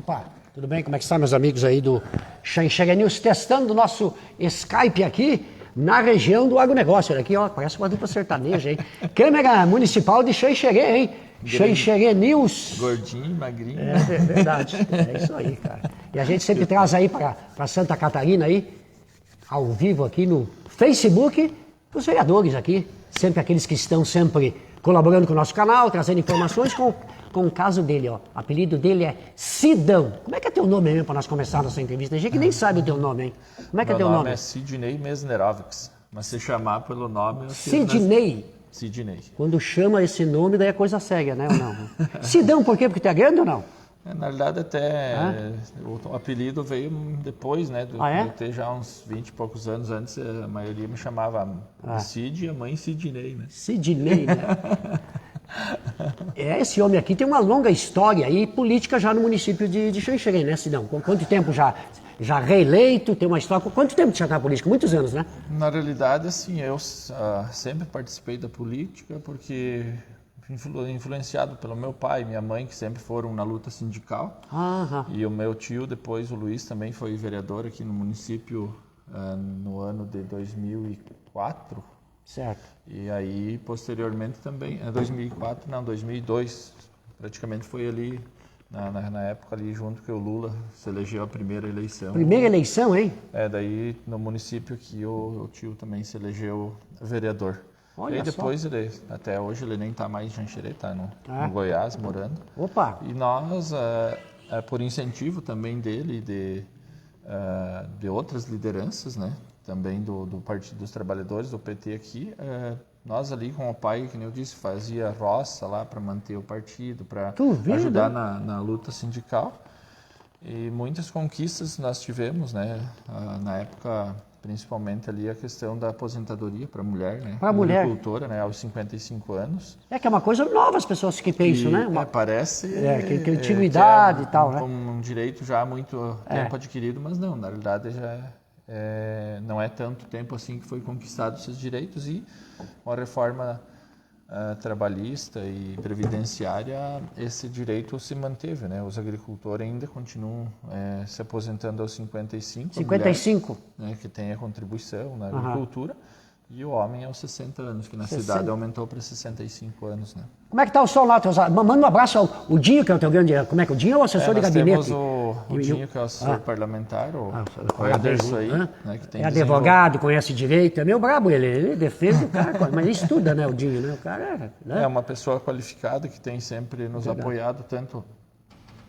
Opa, tudo bem? Como é que estão meus amigos aí do Xanxerê News? Testando o nosso Skype aqui na região do agronegócio. Olha aqui, ó, parece uma dupla sertaneja, hein? Câmara Municipal de Xanxerê, hein? Xanxerê News. Gordinho, magrinho. É verdade, é isso aí, cara. E a gente sempre traz aí para Santa Catarina aí, ao vivo aqui no Facebook, os vereadores aqui, sempre aqueles que estão sempre colaborando com o nosso canal, trazendo informações com o caso dele, ó. O apelido dele é Sidão. Como é que é teu nome mesmo para nós começar nossa entrevista? A gente que nem sabe o teu nome, hein? Como é que é teu nome? Meu nome é Sidney Mesnerovics, mas se chamar pelo nome... Sidney. Sidney. Quando chama esse nome, daí é coisa séria, né? Ou não? Sidão, por quê? Porque tu é grande ou não? Na realidade, até o apelido veio depois, né? De eu ter já uns 20 e poucos anos antes, a maioria me chamava Sid e a mãe Sidney, né? Sidney, né? Esse homem aqui tem uma longa história aí, política já no município de Xanxerê, né, Sidão? Com quanto tempo já reeleito, tem uma história... Quanto tempo você já está na política? Muitos anos, né? Na realidade, assim, eu sempre participei da política porque... influenciado pelo meu pai e minha mãe, que sempre foram na luta sindical. E o meu tio, depois o Luiz, também foi vereador aqui no município no ano de 2004. Certo. E aí, posteriormente também, 2002, praticamente foi ali, na época ali, junto que o Lula se elegeu a primeira eleição. Primeira eleição, hein? Daí no município que o tio também se elegeu vereador. Olha e depois até hoje ele nem está mais em Xanxerê, está no Goiás morando. Opa! E nós, por incentivo também dele e de outras lideranças, né? Também do Partido dos Trabalhadores, do PT aqui, nós ali com o pai, que nem eu disse, fazia roça lá para manter o partido, para ajudar na luta sindical. E muitas conquistas nós tivemos, né? Na época... principalmente ali a questão da aposentadoria para a mulher, né? Para a mulher. Agricultora, né? Aos 55 anos. Que é uma coisa nova as pessoas que pensam, né? Parece... que antiguidade e tal, né? Um direito já há muito tempo adquirido, mas não, na realidade já não é tanto tempo assim que foi conquistado esses direitos e uma reforma trabalhista e previdenciária, esse direito se manteve, né? Os agricultores ainda continuam se aposentando aos 55. 55? Mulher, né, que tem a contribuição na agricultura, e o homem aos 60 anos, que na cidade aumentou para 65 anos, né? Como é que tá o som lá? Manda um abraço ao Dinho, que é o teu grande... Como é que é o Dinho é o assessor de gabinete? Nós temos o Dinho, que é o assessor parlamentar, o Ederson aí, né, que tem advogado, conhece direito, é meio brabo ele defende o cara, mas ele estuda, né, o Dinho, né? O cara é uma pessoa qualificada que tem sempre nos apoiado, tanto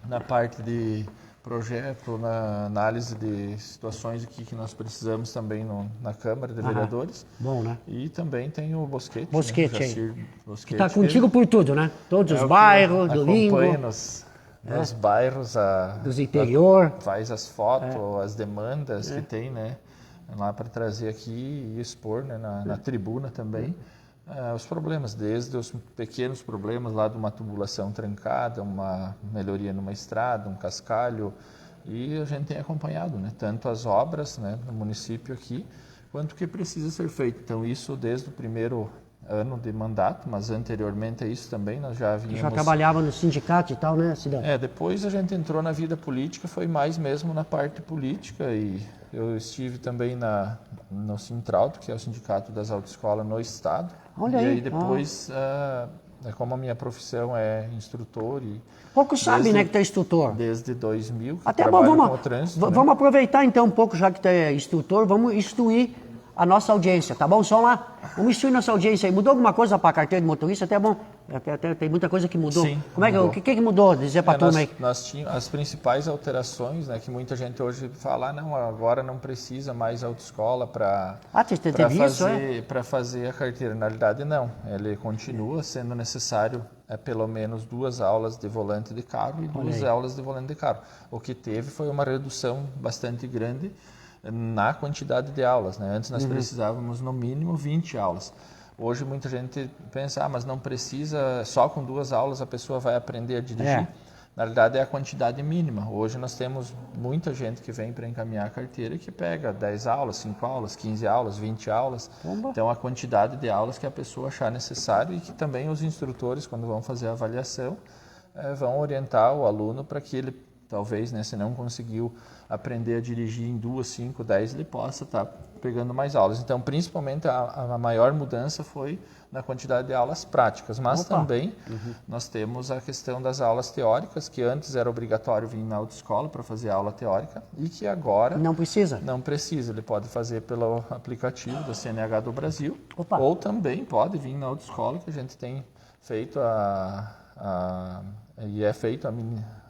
na parte de projeto, na análise de situações aqui que nós precisamos também na Câmara de Vereadores. Bom, né? E também tem o Bosquete. Bosquete, né? aí. Bosquete, que está contigo por tudo, né? Todos os bairros, do Limbo. Nos bairros. Dos interior. Faz as fotos, as demandas que tem, né? Lá para trazer aqui e expor, né? Na tribuna também. Os problemas, desde os pequenos problemas lá de uma tubulação trancada, uma melhoria numa estrada, um cascalho, e a gente tem acompanhado, né, tanto as obras, né, no município aqui, quanto o que precisa ser feito. Então isso desde o primeiro ano de mandato, mas anteriormente a isso também nós já vínhamos... Já trabalhava no sindicato e tal, né, Cidade? Depois a gente entrou na vida política, foi mais mesmo na parte política, e eu estive também no Sintralto, que é o Sindicato das Autoescolas no Estado. Olha aí. E aí depois, como a minha profissão é instrutor e... Pouco sabe, né, que tu é instrutor. Desde 2000, que até trabalho bom, com o trânsito. Vamos aproveitar então um pouco, já que tu é instrutor, vamos instruir a nossa audiência, tá bom? Só lá, vamos instruir nossa audiência aí. Mudou alguma coisa para a carteira de motorista? Até bom, tem muita coisa que mudou. Sim, como mudou. O que mudou? Dizer para a turma aí. Nós tínhamos as principais alterações, né, que muita gente hoje fala, não, agora não precisa mais autoescola para fazer a carteira. Na realidade, não. Ele continua sendo necessário pelo menos 2 aulas de volante de carro e 2 aulas de volante de carro. O que teve foi uma redução bastante grande na quantidade de aulas, né? Antes nós precisávamos no mínimo 20 aulas. Hoje muita gente pensa, mas não precisa, só com 2 aulas a pessoa vai aprender a dirigir. Na realidade é a quantidade mínima. Hoje nós temos muita gente que vem para encaminhar a carteira que pega 10 aulas, 5 aulas, 15 aulas, 20 aulas. Então a quantidade de aulas que a pessoa achar necessário, e que também os instrutores, quando vão fazer a avaliação, vão orientar o aluno para que ele talvez, né, se não conseguiu aprender a dirigir em 2, 5, 10, ele possa estar pegando mais aulas. Então, principalmente, a maior mudança foi na quantidade de aulas práticas, mas também nós temos a questão das aulas teóricas, que antes era obrigatório vir na autoescola para fazer aula teórica e que agora não precisa. Não precisa, ele pode fazer pelo aplicativo da CNH do Brasil, ou também pode vir na autoescola, que a gente tem feito e é feito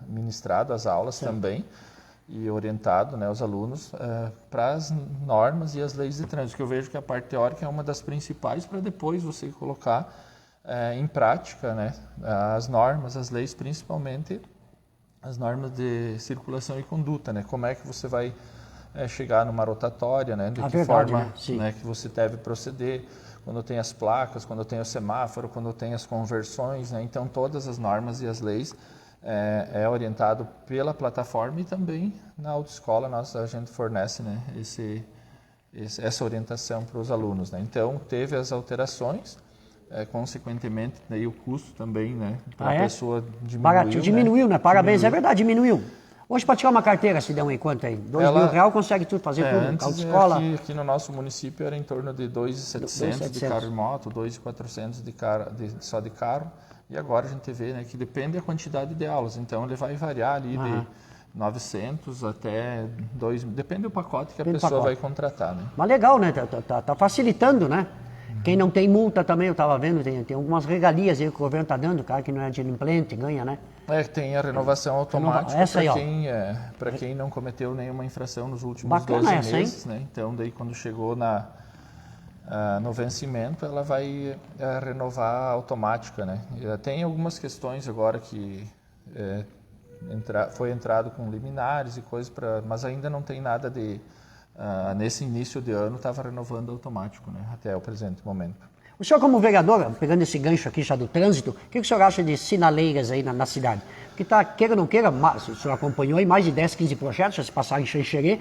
ministrado as aulas também, e orientado, né, os alunos para as normas e as leis de trânsito, que eu vejo que a parte teórica é uma das principais para depois você colocar em prática, né, as normas, as leis, principalmente as normas de circulação e conduta, né, como é que você vai chegar numa rotatória, né, de que forma, né, que você deve proceder, quando tem as placas, quando tem o semáforo, quando tem as conversões, né, então todas as normas e as leis é orientado pela plataforma e também na autoescola a gente fornece, né, essa orientação para os alunos, né. Então teve as alterações, consequentemente daí o custo também, né, para a pessoa diminuiu, né? Parabéns, é verdade, diminuiu. Hoje para tirar uma carteira se der um enquanto aí, R$2.000 consegue tudo, fazer tudo, antes, autoescola. Aqui no nosso município era em torno de 2.700 de carro e moto, 2.400 só de carro. E agora a gente vê, né, que depende da quantidade de aulas. Então, ele vai variar ali de 900 até 2.000. Depende do pacote que a pessoa vai contratar, né? Mas legal, né? Tá facilitando, né? Quem não tem multa também, eu estava vendo, tem algumas regalias aí que o governo está dando, cara que não é adimplente, ganha, né? Tem a renovação automática para quem não cometeu nenhuma infração nos últimos 12 meses. Né? Então, daí quando chegou no vencimento, ela vai renovar automática, né? Tem algumas questões agora que foi entrado com liminares e coisas, mas ainda não tem nada de... nesse início de ano estava renovando automático, né? Até o presente momento. O senhor como vereador, pegando esse gancho aqui já do trânsito, o que o senhor acha de sinaleiras aí na cidade? Porque tá, queira ou não queira, o senhor acompanhou aí mais de 10, 15 projetos, já se passaram em Xanxerê,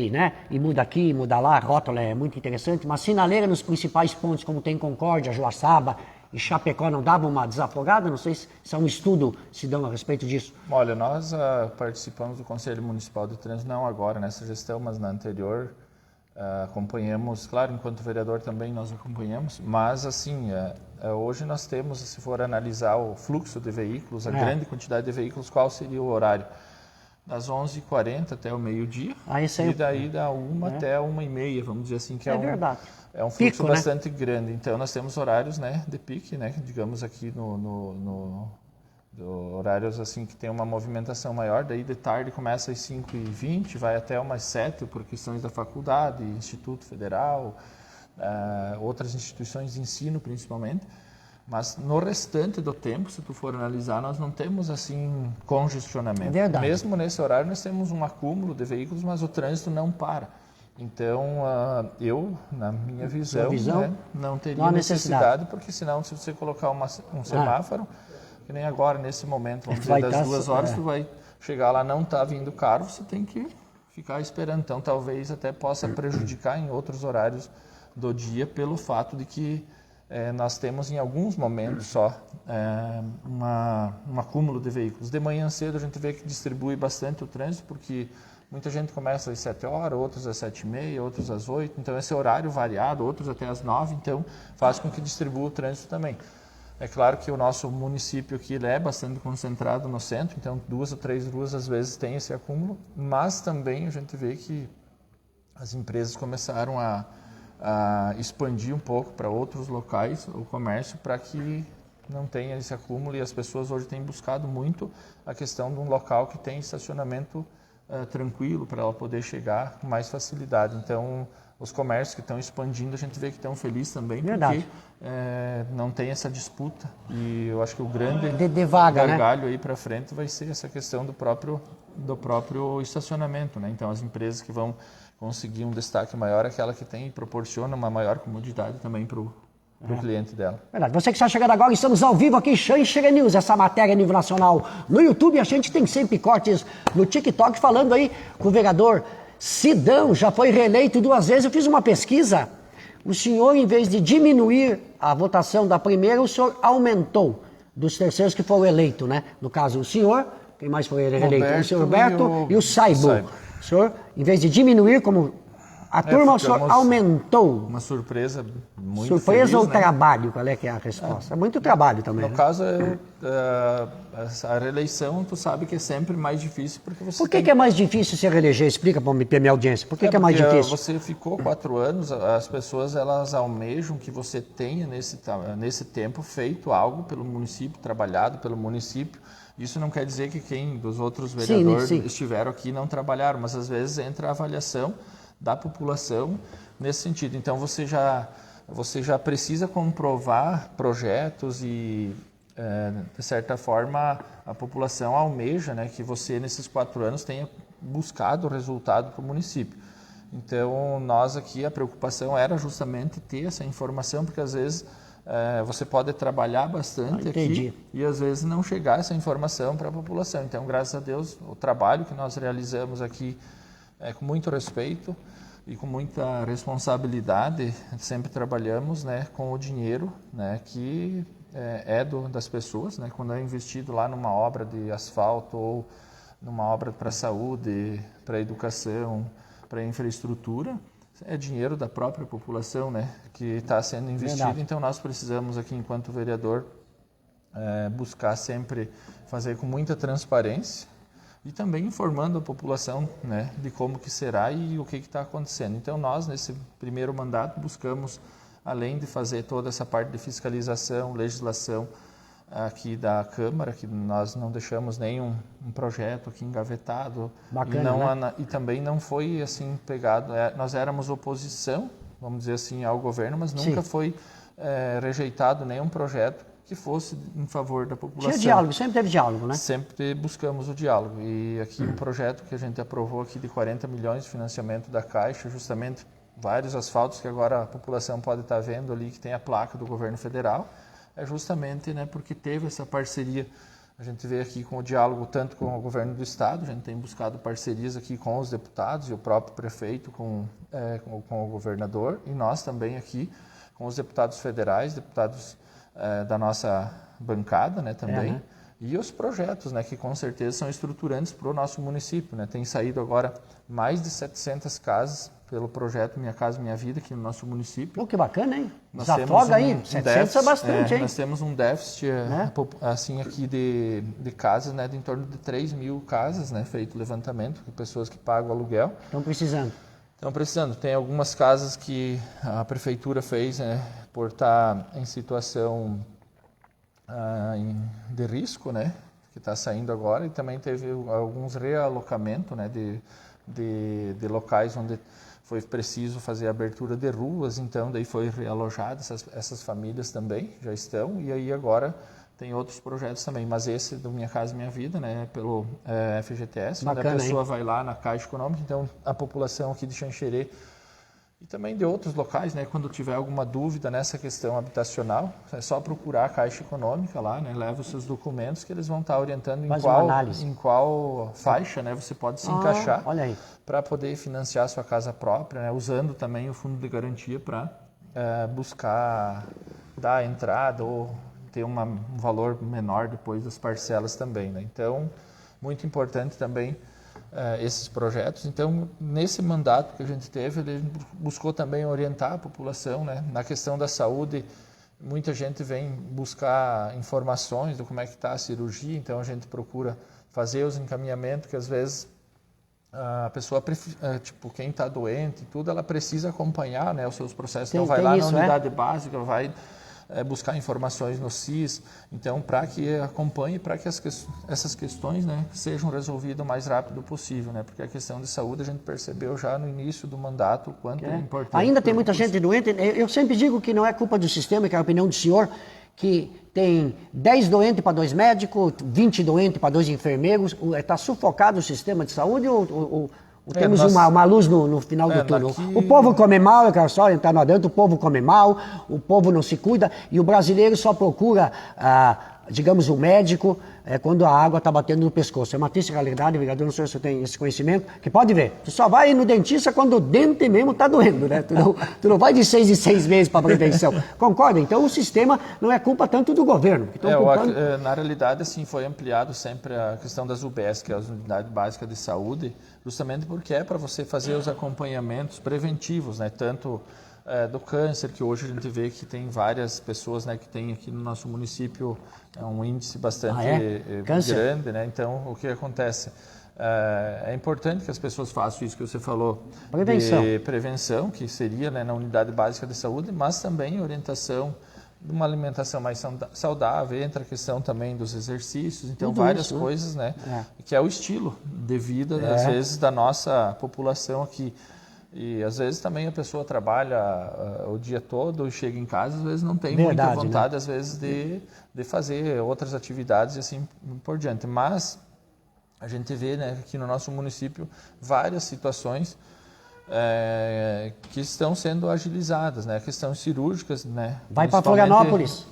né? E muda aqui, muda lá, a rótula é muito interessante, mas sinaleira nos principais pontos, como tem Concórdia, Joaçaba e Chapecó, não dava uma desafogada? Não sei se é um estudo, se dão a respeito disso. Olha, nós participamos do Conselho Municipal de Trânsito, não agora nessa gestão, mas na anterior, acompanhamos, claro, enquanto vereador também nós acompanhamos, mas assim, hoje nós temos, se for analisar o fluxo de veículos, a grande quantidade de veículos, qual seria o horário? Das 11h40 até o meio-dia, e daí da 1 até 1h30, vamos dizer assim, que verdade. É um fluxo pico, bastante grande. Então, nós temos horários, né, de pique, né, digamos aqui horários assim que tem uma movimentação maior, daí de tarde começa às 5h20, vai até umas 7h por questões da faculdade, Instituto Federal, outras instituições de ensino principalmente. Mas no restante do tempo, se tu for analisar, nós não temos assim congestionamento. É verdade. Mesmo nesse horário nós temos um acúmulo de veículos, mas o trânsito não para. Então, eu, na minha visão, né, não teria necessidade, porque senão se você colocar um semáforo, que nem agora, nesse momento, vamos dizer, das 2 horas, tu vai chegar lá, não está vindo carro, você tem que ficar esperando. Então, talvez até possa prejudicar em outros horários do dia, pelo fato de que nós temos em alguns momentos só um acúmulo de veículos. De manhã cedo a gente vê que distribui bastante o trânsito, porque muita gente começa às 7 horas, outros às 7h30, outros às 8h, então esse horário variado, outros até às 9h, então faz com que distribua o trânsito também. É claro que o nosso município aqui ele é bastante concentrado no centro, então 2 ou 3 ruas às vezes tem esse acúmulo, mas também a gente vê que as empresas começaram a expandir um pouco para outros locais o comércio para que não tenha esse acúmulo, e as pessoas hoje têm buscado muito a questão de um local que tem estacionamento tranquilo para ela poder chegar com mais facilidade. Então, os comércios que estão expandindo, a gente vê que estão felizes também, porque não tem essa disputa, e eu acho que o grande gargalho, né, aí para frente vai ser essa questão do próprio estacionamento, né? Então, as empresas que vão conseguir um destaque maior, aquela que tem e proporciona uma maior comodidade também para o cliente dela. Verdade. Você que está chegando agora, estamos ao vivo aqui em Xanxerê News, essa matéria a nível nacional no YouTube. A gente tem sempre cortes no TikTok falando aí com o vereador Sidão, já foi reeleito 2 vezes. Eu fiz uma pesquisa, o senhor, em vez de diminuir a votação da primeira, o senhor aumentou dos terceiros que foram eleitos, né? No caso, o senhor quem mais foi reeleito? O senhor Roberto Roberto e o Saibo. Saibo. O senhor, em vez de diminuir, como a turma, o senhor aumentou. Uma surpresa muito Surpresa feliz, ou né? trabalho? Qual é que é a resposta? É muito trabalho também. No né? caso, a reeleição, tu sabe que é sempre mais difícil, porque você Por que é mais difícil se reeleger? Explica para a minha audiência. Por que é mais porque, difícil? Você ficou 4 anos, as pessoas elas almejam que você tenha nesse tempo feito algo pelo município, trabalhado pelo município. Isso não quer dizer que quem dos outros vereadores estiveram aqui não trabalharam, mas às vezes entra a avaliação da população nesse sentido. Então você já precisa comprovar projetos e, de certa forma, a população almeja, né, que você, nesses 4 anos, tenha buscado o resultado para o município. Então, nós aqui, a preocupação era justamente ter essa informação, porque às vezes você pode trabalhar bastante aqui e às vezes não chegar essa informação para a população. Então, graças a Deus, o trabalho que nós realizamos aqui é com muito respeito e com muita responsabilidade. Sempre trabalhamos, né, com o dinheiro, né, que das pessoas, né, quando é investido lá numa obra de asfalto ou numa obra para a saúde, para a educação, para a infraestrutura, é dinheiro da própria população, né, que está sendo investido. Verdade. Então nós precisamos aqui, enquanto vereador, buscar sempre fazer com muita transparência e também informando a população, né, de como que será e o que está acontecendo. Então nós, nesse primeiro mandato, buscamos, além de fazer toda essa parte de fiscalização, legislação aqui da Câmara, que nós não deixamos nenhum projeto aqui engavetado. Bacana, né? E também não foi assim pegado, nós éramos oposição, vamos dizer assim, ao governo, mas nunca foi rejeitado nenhum projeto que fosse em favor da população. Tinha diálogo, sempre teve diálogo, né? Sempre buscamos o diálogo. E aqui um projeto que a gente aprovou aqui de 40 milhões de financiamento da Caixa, justamente vários asfaltos que agora a população pode estar vendo ali, que tem a placa do governo federal, é justamente, né, porque teve essa parceria. A gente vê aqui com o diálogo tanto com o governo do estado, a gente tem buscado parcerias aqui com os deputados e o próprio prefeito com o governador, e nós também aqui com os deputados federais, deputados da nossa bancada, né, também, né? E os projetos, né, que com certeza são estruturantes para o nosso município, né? Tem saído agora mais de 700 casas pelo projeto Minha Casa Minha Vida aqui no nosso município. Pô, que bacana, hein? Nós Desafoga aí, um 700 déficit, é bastante, hein? Nós temos um déficit, assim, aqui de casas, né, de em torno de 3 mil casas, né, feito levantamento, de pessoas que pagam aluguel. Estão precisando. Estão precisando. Tem algumas casas que a prefeitura fez, né, por estar em situação de risco, né, que está saindo agora, e também teve alguns realocamentos, né, de locais onde foi preciso fazer abertura de ruas, então daí foi realojado, essas famílias também já estão, e aí agora tem outros projetos também, mas esse do Minha Casa Minha Vida, né, pelo FGTS, bacana, onde a pessoa hein? vai lá na Caixa Econômica, então a população aqui de Xanxerê e também de outros locais, né, quando tiver alguma dúvida nessa questão habitacional, é só procurar a Caixa Econômica lá, né, leva os seus documentos que eles vão estar orientando em qual faixa, né, você pode se encaixar para poder financiar a sua casa própria, né, usando também o fundo de garantia para buscar dar a entrada ou ter um valor menor depois das parcelas também, né. Então, muito importante também esses projetos. Então, nesse mandato que a gente teve, ele buscou também orientar a população, né? Na questão da saúde, muita gente vem buscar informações de como é que está a cirurgia, então a gente procura fazer os encaminhamentos, que às vezes a pessoa, tipo, quem está doente e tudo, ela precisa acompanhar, né, os seus processos. Então, vai lá na unidade básica, vai buscar informações no CIS, então para que acompanhe, para que essas questões, né, sejam resolvidas o mais rápido possível, né, porque a questão de saúde a gente percebeu já no início do mandato o quanto é importante. Ainda tem muita gente doente, eu sempre digo que não é culpa do sistema, que é a opinião do senhor, que tem 10 doentes para 2 médicos, 20 doentes para 2 enfermeiros, está sufocado o sistema de saúde ou temos uma luz no final do túnel? O povo come mal, eu quero só entrar no adentro, o povo come mal, o povo não se cuida e o brasileiro só procura digamos, o médico quando a água está batendo no pescoço. É uma triste realidade, vereador, não sei se você tem esse conhecimento, que pode ver, tu só vai no dentista quando o dente mesmo está doendo, né? Tu não vai de 6 em 6 meses para prevenção. Concorda? Então o sistema não é culpa tanto do governo. Culpando... Na realidade, assim, foi ampliado sempre a questão das UBS, que é as Unidades Básicas de Saúde, justamente porque é para você fazer os acompanhamentos preventivos, né? Tanto do câncer, que hoje a gente vê que tem várias pessoas, né, que tem aqui no nosso município um índice bastante grande, né? Então, o que acontece? É importante que as pessoas façam isso que você falou, de prevenção, que seria, né, na unidade básica de saúde, mas também orientação de uma alimentação mais saudável, entra a questão também dos exercícios, então tudo várias isso, coisas, né? Que é o estilo de vida, às vezes, da nossa população aqui. E às vezes também a pessoa trabalha o dia todo e chega em casa, às vezes não tem muita vontade, né? Às vezes, de fazer outras atividades e assim por diante. Mas a gente vê, né, aqui no nosso município várias situações que estão sendo agilizadas, né? Questões cirúrgicas, né? Vai para Florianópolis?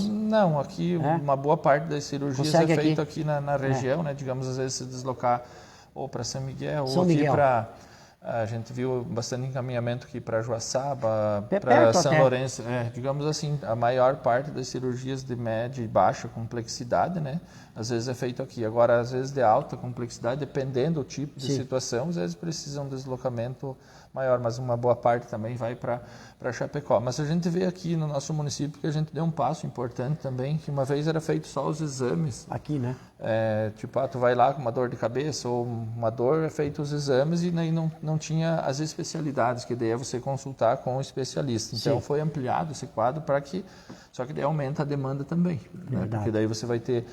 Não, aqui uma boa parte das cirurgias é feita aqui na região, né? Digamos, às vezes se deslocar ou para São Miguel ou aqui para... A gente viu bastante encaminhamento aqui para Joaçaba, para São Lourenço. Digamos assim, a maior parte das cirurgias de média e baixa complexidade, né? Às vezes é feito aqui. Agora, às vezes de alta complexidade, dependendo do tipo de situação, às vezes precisam de deslocamento maior, mas uma boa parte também vai para Chapecó. Mas a gente vê aqui no nosso município que a gente deu um passo importante também, que uma vez era feito só os exames. Aqui, né? Tu vai lá com uma dor de cabeça ou uma dor, é feito os exames e aí não tinha as especialidades, que daí é você consultar com o especialista. Então foi ampliado esse quadro para que... Só que daí aumenta a demanda também, né? Porque daí você vai ter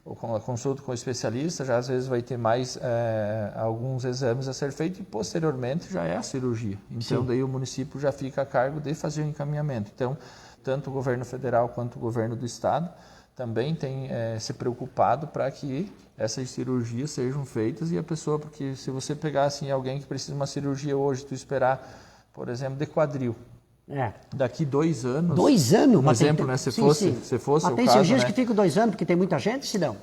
a consulta com o especialista, já às vezes vai ter mais alguns exames a ser feito e posteriormente já é a cirurgia. Então daí o município já fica a cargo de fazer o encaminhamento. Então, tanto o governo federal quanto o governo do estado também tem se preocupado para que essas cirurgias sejam feitas e a pessoa, porque se você pegar assim, alguém que precisa de uma cirurgia hoje, tu esperar, por exemplo, de quadril, daqui 2 anos... 2 anos? Um exemplo, né? Se fosse mas o caso, tem cirurgias que ficam 2 anos, porque tem muita gente, se não?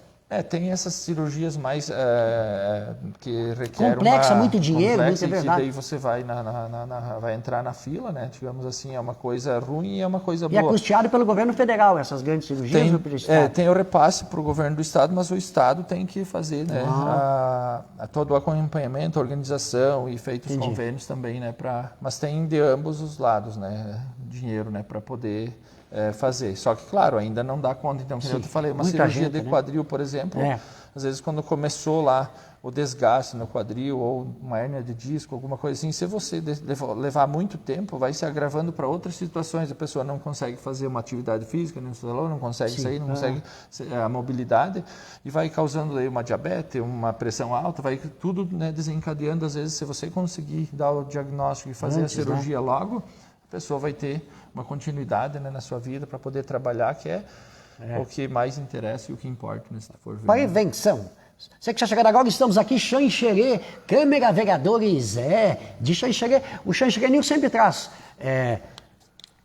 Tem essas cirurgias mais que requerem complexa, muito dinheiro, muito, é verdade. Que daí você vai, vai entrar na fila, né? Digamos assim, é uma coisa ruim e é uma coisa boa. E é custeado pelo governo federal, essas grandes cirurgias? Tem o repasse para o governo do estado, mas o estado tem que fazer, né, todo o acompanhamento, a organização e feitos os convênios também, né? Mas tem de ambos os lados, né? Dinheiro, né? Para poder... fazer. Só que, claro, ainda não dá conta. Então, como eu te falei, uma cirurgia de quadril, por exemplo, às vezes quando começou lá o desgaste no quadril ou uma hérnia de disco, alguma coisa assim, se você levar muito tempo, vai se agravando para outras situações. A pessoa não consegue fazer uma atividade física, não consegue sair, não consegue a mobilidade e vai causando aí uma diabetes, uma pressão alta, vai tudo, né, desencadeando. Às vezes, se você conseguir dar o diagnóstico e fazer a cirurgia logo, a pessoa vai ter uma continuidade, né, na sua vida para poder trabalhar, que é o que mais interessa e o que importa, né, se for ver. Prevenção. Você que já chegou agora, estamos aqui, Xanxerê, Câmara Vereadores, de Xanxerê. O Xanxerê News sempre traz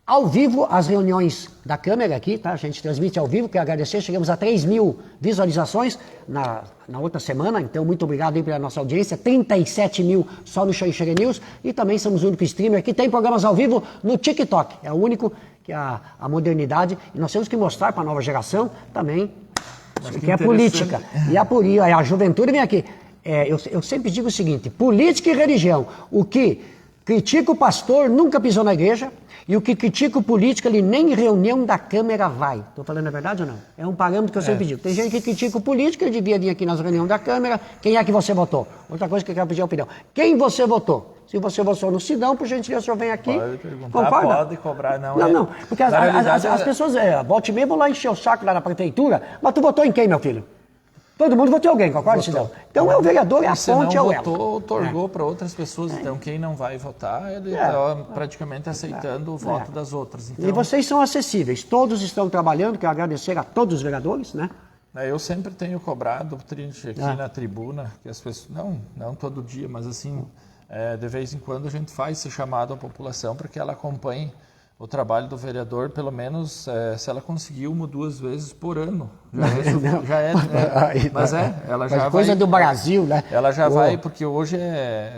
ao vivo as reuniões da Câmara aqui, tá? A gente transmite ao vivo, quero agradecer, chegamos a 3.000 visualizações na outra semana, então muito obrigado aí pela nossa audiência, 37.000 só no Xanxerê News, e também somos o único streamer que tem programas ao vivo no TikTok, é o único que a modernidade, e nós temos que mostrar para a nova geração também que é política, e a juventude vem aqui. Eu sempre digo o seguinte, política e religião, o que critica o pastor nunca pisou na igreja, e o que critica o político, ele nem em reunião da Câmara vai. Estou falando a verdade ou não? É um parâmetro que eu sempre digo. Tem gente que critica o político, ele devia vir aqui nas reuniões da Câmara. Quem é que você votou? Outra coisa que eu quero pedir a opinião. Quem você votou? Se você votou no Sidão, por gentileza, o senhor vem aqui. Pode perguntar, pode cobrar. Não. Porque as pessoas, volta e meia, vão lá encher o saco lá na prefeitura. Mas tu votou em quem, meu filho? Todo mundo votou em alguém, concorda, Sidão? Então o vereador é a fonte, é o elo. Votou, otorgou para outras pessoas. Então quem não vai votar, ele está praticamente aceitando o voto das outras. Então, e vocês são acessíveis, todos estão trabalhando, quero agradecer a todos os vereadores, né? Eu sempre tenho cobrado aqui na tribuna, que as pessoas, não todo dia, mas assim, de vez em quando a gente faz esse chamado à população para que ela acompanhe o trabalho do vereador, pelo menos, se ela conseguir 1 ou 2 vezes por ano. Ela já coisa vai, do Brasil, né? Ela já vai, porque hoje,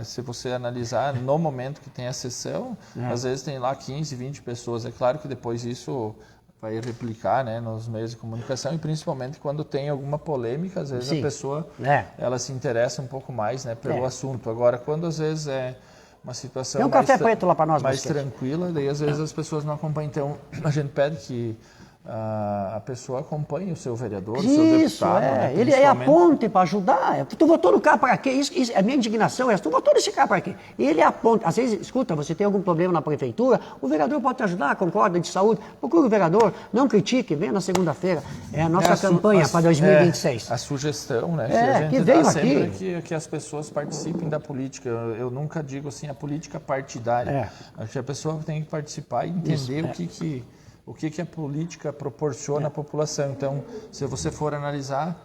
se você analisar, no momento que tem a sessão, às vezes tem lá 15, 20 pessoas. É claro que depois isso vai replicar, né, nos meios de comunicação, e principalmente quando tem alguma polêmica, às vezes a pessoa ela se interessa um pouco mais, né, pelo assunto. Agora, quando às vezes é uma situação tem um café preto lá para nós, mais tranquila, daí às vezes as pessoas não acompanham. Então, a gente pede que a pessoa acompanhe o seu vereador, o seu deputado. Né, ele é a ponte para ajudar. Tu votou no cara para quê? Isso, a minha indignação é essa. Tu votou nesse cara para quê? Ele é a ponte. Às vezes, escuta, você tem algum problema na prefeitura, o vereador pode te ajudar, concorda, de saúde. Procure o vereador, não critique, venha na segunda-feira. É a nossa campanha para 2026. A sugestão, né? Que a gente dá sempre aqui. que as pessoas participem da política. Eu nunca digo assim, a política partidária. Acho que a pessoa tem que participar e entender o que a política proporciona à população. Então, se você for analisar,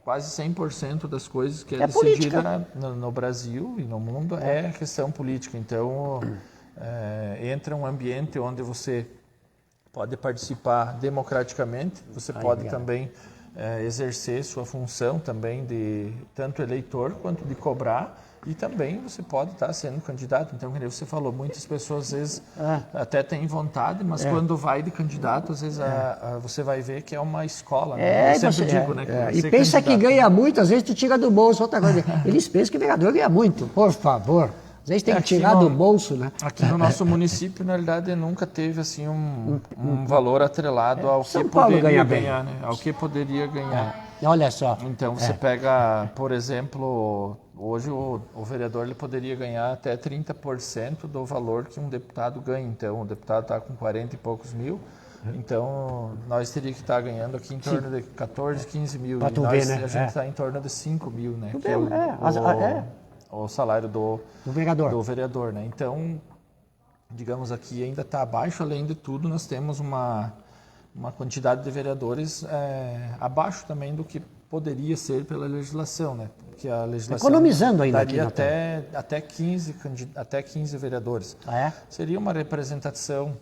quase 100% das coisas que é decidida no Brasil e no mundo é questão política. Então, entra um ambiente onde você pode participar democraticamente, você pode também exercer sua função também de tanto eleitor quanto de cobrar. E também você pode estar sendo candidato. Então, como você falou, muitas pessoas às vezes até têm vontade, mas quando vai de candidato, às vezes você vai ver que é uma escola. Né? Eu sempre digo, né? E pensa que ganha muito, às vezes tu tira do bolso outra coisa. Eles pensam que o vereador ganha muito, por favor. Às vezes tem que tirar do bolso, né? Aqui no nosso município, na realidade, nunca teve assim um valor atrelado ao que poderia ganhar, né? Ao que poderia ganhar. Olha só. Então, você pega, por exemplo, hoje o vereador ele poderia ganhar até 30% do valor que um deputado ganha. Então, o deputado está com 40 e poucos mil. Então, nós teríamos que estar ganhando aqui em torno de 14, 15 mil. Pra tu e ver, né? A gente está em torno de 5 mil, né? Que o salário do vereador, né? Então, digamos aqui, ainda está abaixo. Além de tudo, nós temos uma quantidade de vereadores abaixo também do que poderia ser pela legislação, né? Porque a legislação economizando ainda daria aqui até 15 vereadores. Seria uma representação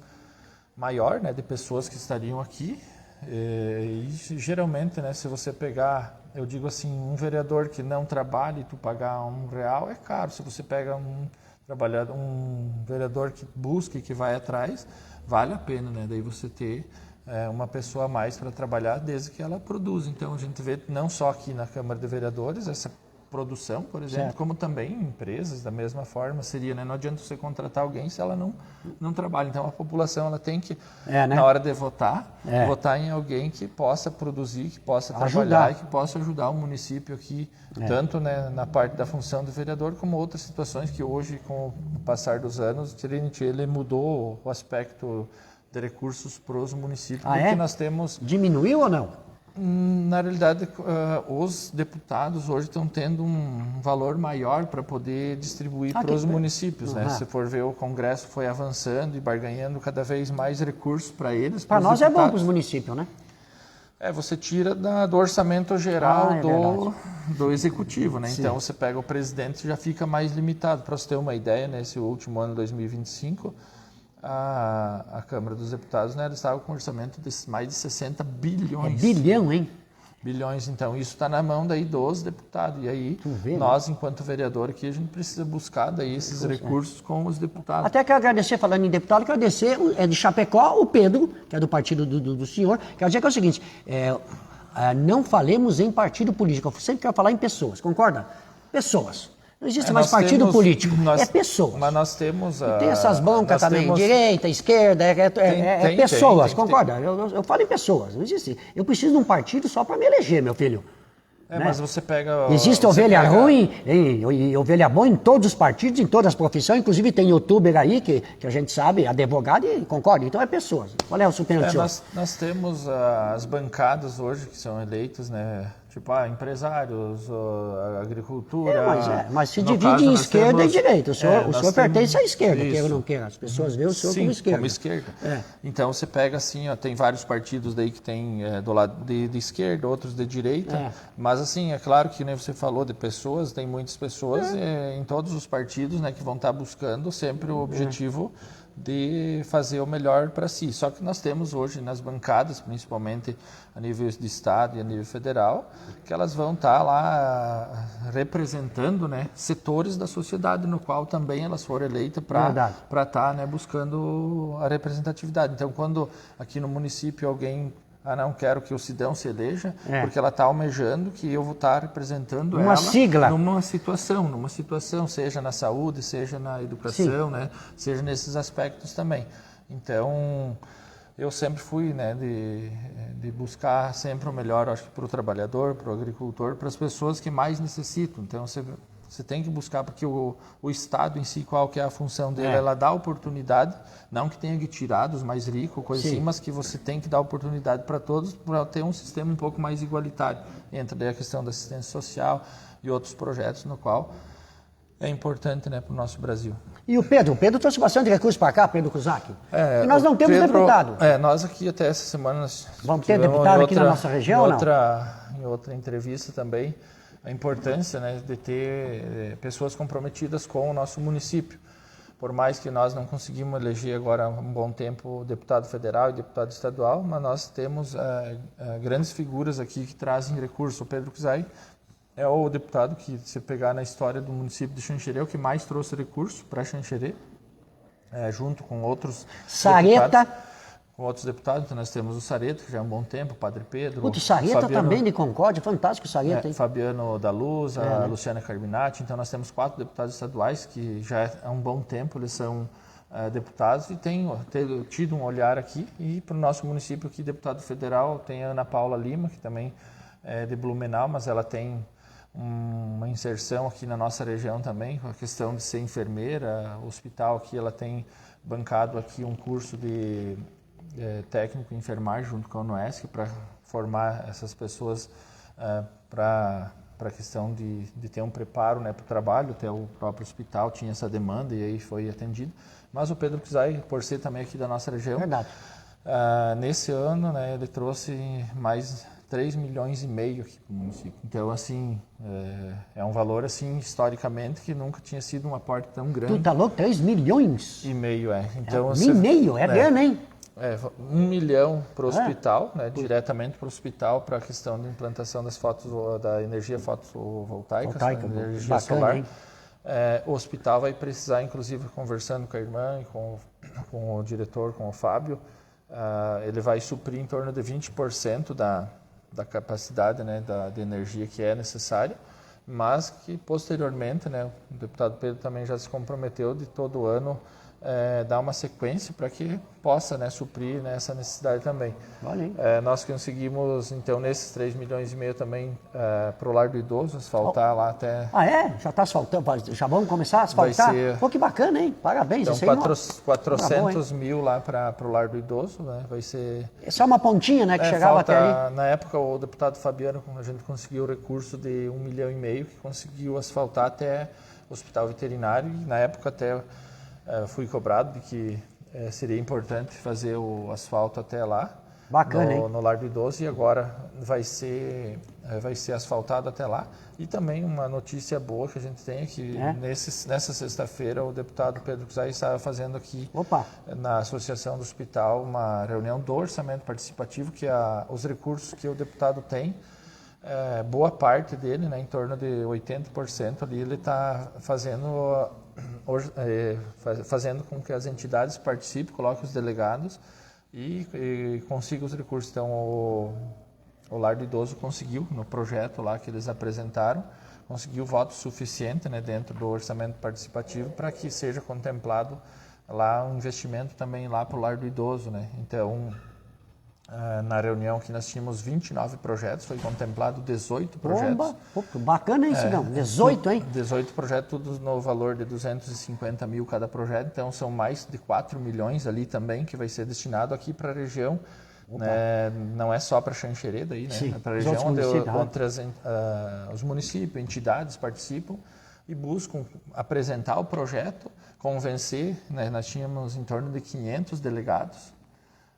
maior, né, de pessoas que estariam aqui. E geralmente, né, se você pegar, eu digo assim, um vereador que não trabalha e tu pagar R$1 é caro. Se você pega um vereador que busca e que vai atrás, vale a pena, né? Daí você ter uma pessoa a mais para trabalhar desde que ela produza. Então a gente vê não só aqui na Câmara de Vereadores essa produção, por exemplo, como também empresas da mesma forma seria, né? Não adianta você contratar alguém se ela não trabalha. Então a população ela tem que, na hora de votar em alguém que possa produzir, que possa trabalhar e que possa ajudar o município aqui, tanto, né, na parte da função do vereador, como outras situações que hoje, com o passar dos anos, ele mudou o aspecto de recursos para os municípios, porque nós temos... Diminuiu ou não? Na realidade, os deputados hoje estão tendo um valor maior para poder distribuir para os municípios. Né? Se for ver, o Congresso foi avançando e barganhando cada vez mais recursos para eles. Para nós deputados. É bom para os municípios, né? Você tira do orçamento geral do executivo, né? Então você pega o presidente e já fica mais limitado. Para você ter uma ideia, nesse último ano, 2025, a Câmara dos Deputados, né, estava com um orçamento de mais de 60 bilhões. Bilhão, hein? Bilhões, então isso está na mão daí dos deputados. E aí nós, enquanto vereador aqui, a gente precisa buscar daí esses recursos com os deputados. Até quero agradecer, falando em deputado, quero agradecer, de Chapecó, o Pedro, que é do partido do senhor. Quero dizer que é o seguinte, não falemos em partido político, eu sempre quero falar em pessoas, concorda? Pessoas. Não existe mais partido político, é pessoas. Mas nós temos... tem essas bancas também, direita, esquerda, pessoas, concorda? Eu falo em pessoas, não existe. Eu preciso de um partido só para me eleger, meu filho. Né? Mas você pega... Existe ovelha ruim e ovelha boa em todos os partidos, em todas as profissões, inclusive tem youtuber aí, que a gente sabe, advogado, e concorda? Então é pessoas. Qual é o superior do senhor? Nós temos as bancadas hoje que são eleitas, né? Tipo, empresários, agricultura... Mas se divide em esquerda e direita. O senhor pertence à esquerda, queira ou não queira. As pessoas veem o senhor como esquerda. Como esquerda. Então, você pega assim, tem vários partidos daí que tem do lado de esquerda, outros de direita. Mas, assim, é claro que, né, você falou de pessoas, tem muitas pessoas em todos os partidos, né, que vão estar buscando sempre o objetivo de fazer o melhor para si. Só que nós temos hoje nas bancadas, principalmente a nível de estado e a nível federal, que elas vão estar lá representando, né, setores da sociedade no qual também elas foram eleitas para estar, né, buscando a representatividade. Então, quando aqui no município alguém não quero que o Sidão se eleja, porque ela está almejando que eu vou estar representando uma ela sigla. numa situação, seja na saúde, seja na educação, né, seja nesses aspectos também. Então, eu sempre fui, né, de buscar sempre o melhor, acho que para o trabalhador, para o agricultor, para as pessoas que mais necessitam. Então, você tem que buscar, porque o Estado em si, qual que é a função dele? Ela dá oportunidade, não que tenha que tirar dos mais ricos, coisa assim, mas que você tem que dar oportunidade para todos, para ter um sistema um pouco mais igualitário. Entra daí a questão da assistência social e outros projetos no qual é importante, né, para o nosso Brasil. E o Pedro trouxe bastante recursos para cá, Pedro Cusack. E nós não temos deputado. Nós aqui até essa semana... Vamos ter deputado aqui na nossa região, Em outra entrevista também, a importância, né, de ter pessoas comprometidas com o nosso município. Por mais que nós não conseguimos eleger agora há um bom tempo deputado federal e deputado estadual, mas nós temos grandes figuras aqui que trazem recursos. O Pedro Cusack é o deputado que, se pegar na história do município de Xanxerê, é o que mais trouxe recursos para Xanxerê, junto com outros deputados. Então, nós temos o Sareta, que já é um bom tempo, o Padre Pedro. O Sareta também de Concórdia, fantástico o Sareta, hein? Fabiano da Luz, a Luciana Carbinati. Então, nós temos 4 deputados estaduais, que já há um bom tempo eles são deputados e têm tido um olhar aqui. E para o nosso município aqui, deputado federal, tem a Ana Paula Lima, que também é de Blumenau, mas ela tem uma inserção aqui na nossa região também, com a questão de ser enfermeira. O hospital aqui, ela tem bancado aqui um curso de técnico em enfermagem junto com a UNOESC para formar essas pessoas para a questão de ter um preparo, né, para o trabalho. Até o próprio hospital tinha essa demanda e aí foi atendido. Mas o Pedro Cusack, por ser também aqui da nossa região, nesse ano, né, ele trouxe mais 3,5 milhões aqui para o município. Então, assim, é um valor, assim, historicamente, que nunca tinha sido um aporte tão grande. Tu tá louco? 3,5 milhões? Então, é grana, hein? 1 milhão para o hospital, né, diretamente para o hospital, para a questão de implantação da energia fotovoltaica, energia solar. Hein? O hospital vai precisar, inclusive, conversando com a irmã e com o diretor, com o Fábio, ele vai suprir em torno de 20% da capacidade, né, de energia que é necessária, mas que posteriormente, né, o deputado Pedro também já se comprometeu de todo ano dar uma sequência para que possa, né, suprir, né, essa necessidade também. Nós conseguimos, então, nesses 3,5 milhões também para o Lar do Idoso, asfaltar lá até... Já está asfaltando? Já vamos começar a asfaltar? Pô, que bacana, hein? Parabéns. Então, 400 mil lá para o Lar do Idoso, né? Vai ser... É só uma pontinha, né, que chegava até ali? Na época, o deputado Fabiano, a gente conseguiu o recurso de 1,5 milhão, que conseguiu asfaltar até o Hospital Veterinário, e na época até... fui cobrado de que seria importante fazer o asfalto até lá, no Lar do Idoso, e agora vai ser asfaltado até lá. E também uma notícia boa que a gente tem é que nessa sexta-feira o deputado Pedro Cusack estava fazendo aqui na Associação do Hospital uma reunião do orçamento participativo, que os recursos que o deputado tem, boa parte dele, né, em torno de 80% ali, ele está fazendo com que as entidades participem, coloquem os delegados e consigam os recursos. Então, o Lar do Idoso conseguiu, no projeto lá que eles apresentaram, conseguiu voto suficiente, né, dentro do orçamento participativo para que seja contemplado lá um investimento também lá para o Lar do Idoso, né? Então, na reunião que nós tínhamos 29 projetos, foi contemplado 18 projetos. Pô, bacana isso, não? 18, hein? 18 projetos, tudo no valor de 250 mil cada projeto, então são mais de 4 milhões ali também que vai ser destinado aqui para a região. Não é só para Xanxerê daí, né? É para a região onde os municípios, entidades participam e buscam apresentar o projeto, convencer, né? Nós tínhamos em torno de 500 delegados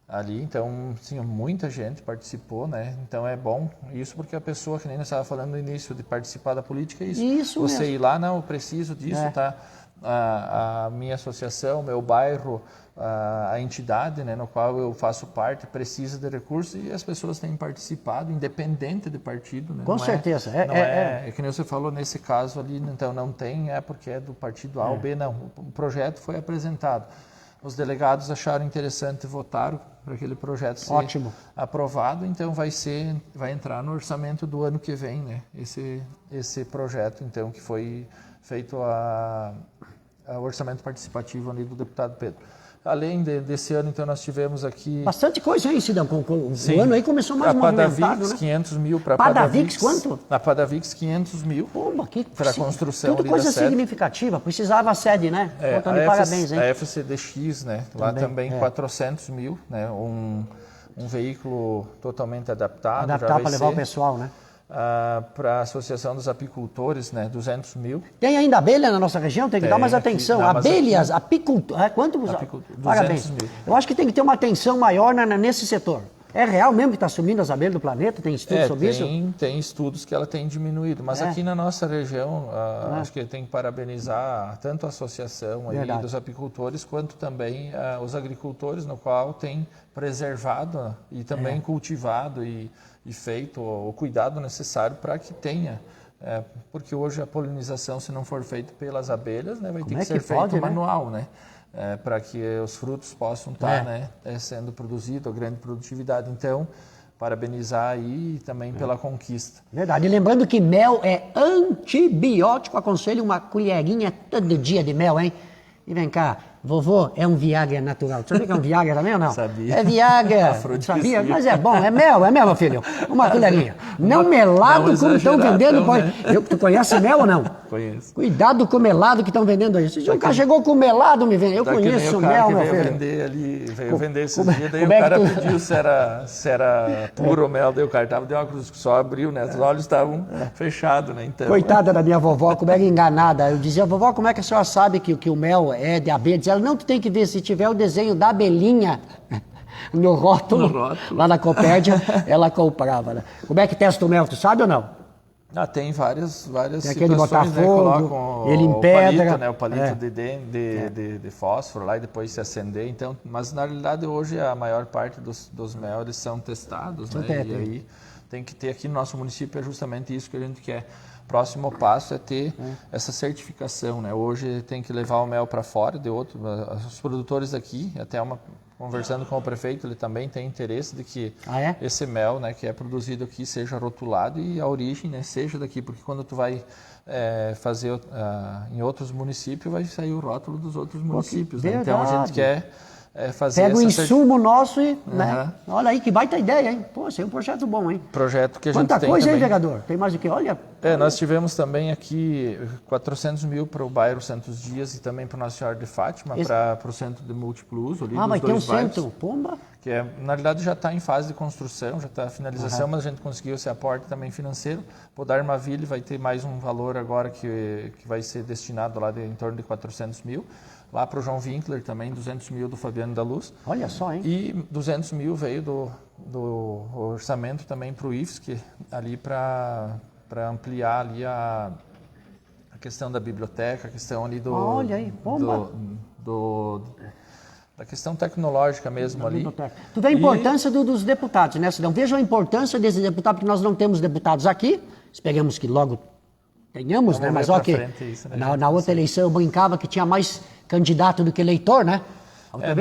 ali, então, sim, muita gente participou, né? Então é bom isso, porque a pessoa, que nem nós estava falando no início, de participar da política, é isso. Isso você mesmo. ir lá, não, eu preciso disso, tá? a minha associação, o meu bairro, a entidade, né, no qual eu faço parte precisa de recursos e as pessoas têm participado, independente de partido. Né? Com certeza. É que nem você falou nesse caso ali, então não tem, porque é do partido A ou B, não. O projeto foi apresentado. Os delegados acharam interessante, votaram para aquele projeto ser aprovado, então vai entrar no orçamento do ano que vem, né? Esse projeto, então, que foi feito o orçamento participativo ali do deputado Pedro. Além desse ano, então, nós tivemos aqui... Bastante coisa aí, Cidão. O ano aí começou mais movimentado, Padavix, né? 500 mil para Padavix, quanto? Na Padavix, 500 mil para a construção tudo coisa significativa. Precisava a sede, né? Então, de parabéns, hein? A FCDX, né? Lá também 400 mil, né? Um veículo totalmente adaptado. Adaptar para levar o pessoal, né? Para a Associação dos Apicultores, né, 200 mil. Tem ainda abelha na nossa região? Tem que dar mais atenção. Abelhas, apicultura. Quanto? 200 Parabéns. mil. Eu acho que tem que ter uma atenção maior nesse setor. É real mesmo que está sumindo as abelhas do planeta? Tem estudos sobre isso? Tem estudos que ela tem diminuído, mas aqui na nossa região, acho que tem que parabenizar tanto a associação aí dos apicultores, quanto também os agricultores, no qual tem preservado e também cultivado e feito o cuidado necessário para que tenha. Porque hoje a polinização, se não for feita pelas abelhas, né, vai ter que ser feito manual, né? Para que os frutos possam estar sendo produzidos, a grande produtividade. Então, parabenizar aí também pela conquista. Verdade. E lembrando que mel é antibiótico. Aconselho uma colherinha todo dia de mel, hein? E vem cá, vovô, é um Viagra natural. Você sabia que é um Viagra também ou não? Sabia. É Viagra. Sabia? Mas é bom, é mel, meu filho. Uma colherinha. Não melado como estão vendendo. Né? Tu conhece mel ou não? Conheço. Cuidado com o melado que estão vendendo aí. Se o cara chegou com melado, me vende. Eu conheço o mel, meu filho. Veio vender esses dias, daí o cara pediu se era puro mel, daí o cara deu uma cruz, só abriu, né? Os olhos estavam fechados, né? Então, coitada da minha vovó, como era enganada. Eu dizia, vovó, como é que a senhora sabe que o mel é de abelha? Dizia, não, tu tem que ver se tiver o desenho da abelhinha no rótulo. Lá na Copérdia, ela comprava. Né? Como é que testa o mel, tu sabe ou não? Tem várias tem situações, botar né? Fogo, colocam ele em pedra, palito, né? O palito de fósforo lá e depois se acender. Então, mas na realidade hoje a maior parte dos mel eles são testados, né? E aí tem que ter aqui no nosso município é justamente isso que a gente quer. Próximo passo é ter essa certificação, né? Hoje tem que levar o mel para fora de outro. Os produtores aqui, conversando com o prefeito, ele também tem interesse de que esse mel, né, que é produzido aqui, seja rotulado e a origem, né, seja daqui, porque quando tu vai fazer em outros municípios, vai sair o rótulo dos outros municípios. Né? Então a gente quer fazer pega o insumo nosso e, né? Olha aí que baita ideia, hein? Pô, isso é um projeto bom, hein? Projeto que a Quanta gente tem coisa, também. hein, vereador? Tem mais do que? Olha. Nós tivemos também aqui 400 mil para o bairro Santos Dias e também para Nossa Senhora de Fátima, para o centro de múltiplo uso ali dos vai ter um bairros, centro, pomba? Que na realidade já está em fase de construção, já está em finalização, mas a gente conseguiu esse aporte também financeiro. O da Armaville vai ter mais um valor agora que vai ser destinado lá em torno de 400 mil. Lá para o João Winkler também, 200 mil do Fabiano da Luz. Olha só, hein? E 200 mil veio do orçamento também para o IFSC, ali para ampliar ali a questão da biblioteca, a questão ali Olha aí, bomba! Da questão tecnológica mesmo ali. Tu vê a importância dos deputados, né, Cidão? Veja a importância desse deputado, porque nós não temos deputados aqui, esperamos que logo tenhamos, né? Mas olha que na outra eleição eu brincava que tinha mais candidato do que eleitor, né?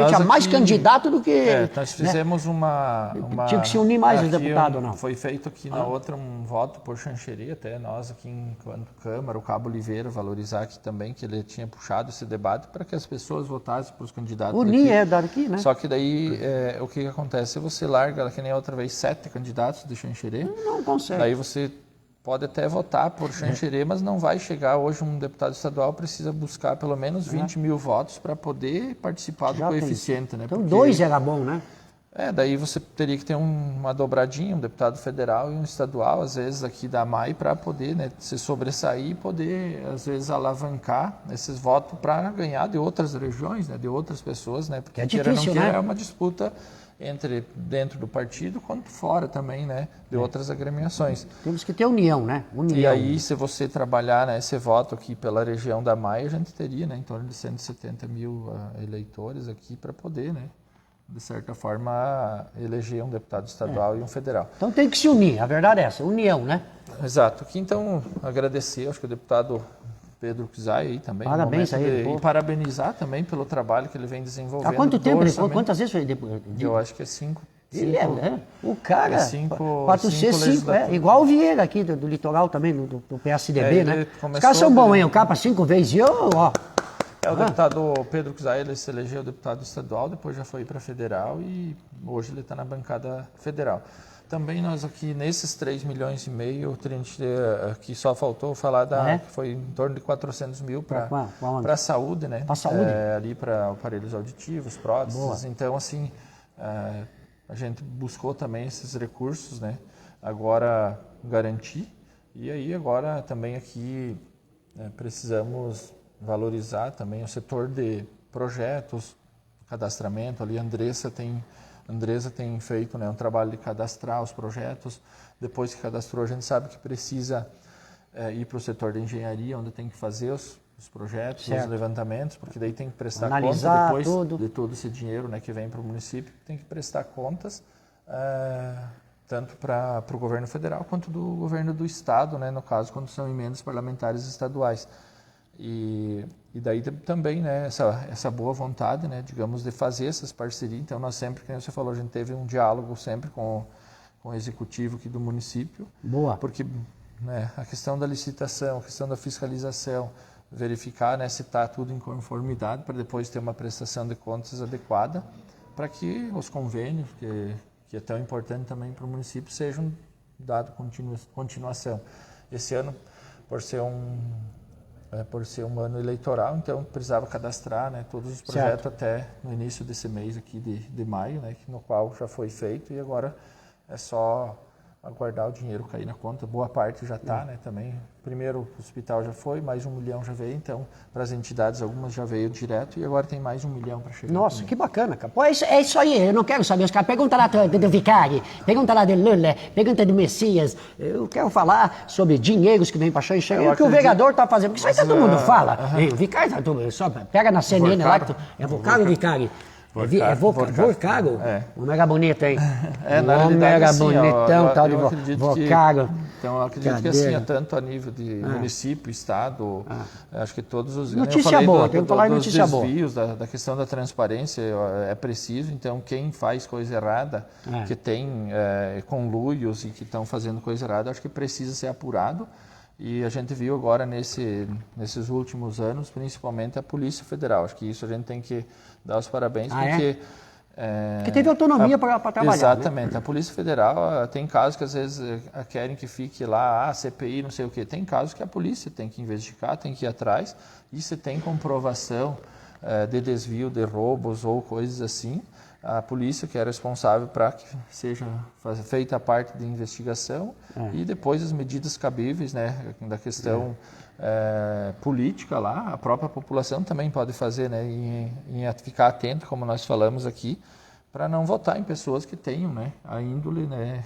Tinha mais candidato do que... nós fizemos uma... Tinha que se unir mais os deputados, não? Foi feito aqui na outra um voto por chanceria, até nós aqui enquanto Câmara, o Cabo Oliveira, valorizar aqui também, que ele tinha puxado esse debate para que as pessoas votassem para os candidatos unir daqui, né? Só que daí, o que acontece? Se você larga, que nem a outra vez, 7 candidatos de chanceria, não consegue. Daí você pode até votar por chanceria, mas não vai chegar. Hoje um deputado estadual precisa buscar pelo menos 20 mil votos para poder participar do coeficiente. Né? Então porque 2 era bom, né? Daí você teria que ter uma dobradinha, um deputado federal e um estadual, às vezes aqui da MAI, para poder, né, se sobressair e poder, às vezes, alavancar esses votos para ganhar de outras regiões, né, de outras pessoas, né? Porque é difícil, né? É uma disputa entre dentro do partido quanto fora também, né, de outras agremiações. Temos que ter união, né? União. E aí, se você trabalhar, né, esse voto aqui pela região da Maia, a gente teria, né, em torno de 170 mil eleitores aqui para poder, né, de certa forma, eleger um deputado estadual e um federal. Então tem que se unir, a verdade é essa, união, né? Exato. Aqui, então, agradecer, acho que o deputado Pedro Kizai aí também. Parabéns a ele. E parabenizar também pelo trabalho que ele vem desenvolvendo. Há quanto tempo? Quantas vezes foi? Eu acho que é 5. Ele o cara, 405, igual o Vieira aqui do litoral também, do PSDB, né? Os caras são bons, hein? O capa 5 vezes e eu, ó. O deputado Pedro Kizai, ele se elegeu deputado estadual, depois já foi para federal e hoje ele está na bancada federal. Também nós aqui, nesses 3,5 milhões, a gente aqui só faltou falar que foi em torno de 400 mil para a saúde, né? Para a saúde? Ali para aparelhos auditivos, próteses. Boa. Então, assim, a gente buscou também esses recursos, né? Agora garantir. E aí agora também aqui precisamos valorizar também o setor de projetos, cadastramento. Ali a Andressa tem feito, né, um trabalho de cadastrar os projetos. Depois que cadastrou, a gente sabe que precisa ir para o setor de engenharia, onde tem que fazer os projetos, os levantamentos, porque daí tem que prestar conta depois de todo esse dinheiro, né, que vem para o município, tem que prestar contas tanto para o governo federal quanto do governo do estado, né, no caso, quando são emendas parlamentares estaduais. E daí também, né, essa boa vontade, né, digamos, de fazer essas parcerias. Então, nós sempre, como você falou, a gente teve um diálogo sempre com o executivo aqui do município. Boa. Porque, né, a questão da licitação, a questão da fiscalização, verificar, né, se está tudo em conformidade para depois ter uma prestação de contas adequada para que os convênios, que é tão importante também para o município, sejam dados continuação. Esse ano, por ser um ano eleitoral, então precisava cadastrar, né, todos os projetos até no início desse mês aqui de maio, né, no qual já foi feito e agora é só aguardar o dinheiro cair na conta. Boa parte já está, né, também. Primeiro o hospital já foi, mais 1 milhão já veio, então para as entidades algumas já veio direto e agora tem mais 1 milhão para chegar. Nossa, também. que bacana, cara. Pô, é isso aí, eu não quero saber. Os caras perguntam lá do Vicari, perguntam lá do Lula, perguntam do Messias. Eu quero falar sobre dinheiros que vem para chegar. É o que o vereador está fazendo, porque isso aí todo mundo fala. O Vicari, só pega na CNN lá, é Vocaro ou Vicari? Vocaro? O mega bonito, hein? Na mega assim, bonitão, tal de Vocaro. Então, eu acredito que assim, tanto a nível de município, estado, acho que todos os... Notícia boa, tem que falar em notícia boa. Os desvios da questão da transparência é preciso, então quem faz coisa errada, que tem conluios e que estão fazendo coisa errada, acho que precisa ser apurado. E a gente viu agora nesses últimos anos, principalmente a Polícia Federal. Acho que isso a gente tem que dar os parabéns, porque... Porque teve autonomia para trabalhar. Exatamente. Né? A Polícia Federal tem casos que às vezes querem que fique lá, CPI, não sei o quê. Tem casos que a polícia tem que investigar, tem que ir atrás. E se tem comprovação de desvio de roubos ou coisas assim, a polícia que é responsável para que seja feita a parte de investigação e depois as medidas cabíveis, né, da questão política lá, a própria população também pode fazer, né, em ficar atento, como nós falamos aqui, para não votar em pessoas que tenham, né, a índole, né,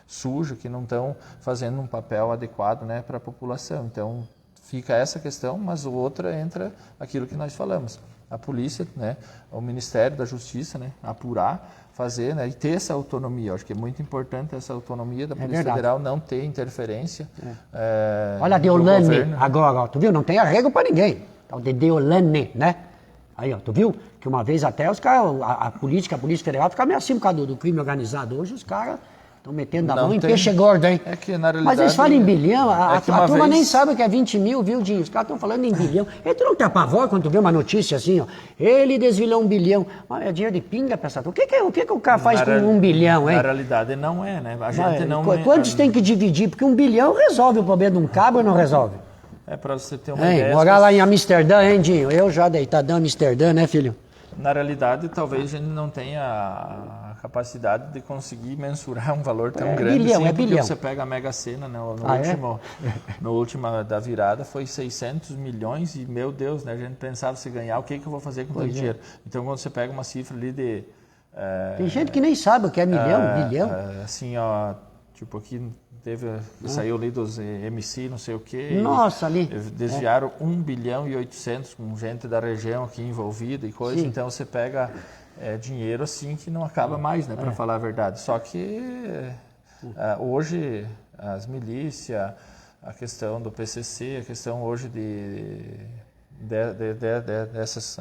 suja, que não estão fazendo um papel adequado, né, para a população. Então fica essa questão, mas outra entra aquilo que nós falamos. A polícia, né, o Ministério da Justiça, né, apurar, fazer, né, e ter essa autonomia. Eu acho que é muito importante essa autonomia da Polícia Federal, não ter interferência. Olha a Deolane agora, ó, tu viu? Não tem arrego para ninguém. Tal de Deolane, né? Aí, ó, tu viu? Que uma vez até os caras, a Polícia Federal ficava meio assim por causa do crime organizado. Hoje os caras estão metendo a mão em peixe gordo, hein? É que, na realidade, mas eles falam em bilhão, a turma nem sabe que é 20 mil, viu, Dinho? Os caras estão falando em bilhão. E tu não te apavora quando tu vê uma notícia assim, ó. Ele desvilou 1 bilhão. Mas é dinheiro de pinga, pensador. O que o cara faz com 1 bilhão, hein? Na realidade não é, né? A gente não... Quantos tem que dividir? Porque 1 bilhão resolve o problema de um cabo ou não resolve? É para você ter uma ideia. Morar lá em Amsterdã, hein, Dinho? Eu já deitadão em Amsterdã, né, filho? Na realidade, talvez a gente não tenha a capacidade de conseguir mensurar um valor tão grande. Bilhão, assim, bilhão. Você pega a Mega Sena, né, no último da virada, foi 600 milhões e, meu Deus, né, a gente pensava, se ganhar, o que eu vou fazer com o dinheiro? Então, quando você pega uma cifra ali de Tem gente que nem sabe o que é milhão, bilhão. Assim, ó, tipo aqui saiu ali dos MC, não sei o quê. Nossa, ali. Desviaram 1 bilhão e 800 com gente da região aqui envolvida e coisa. Sim. Então você pega dinheiro assim que não acaba mais, né, para falar a verdade. Só que hoje as milícias, a questão do PCC, a questão hoje dessas,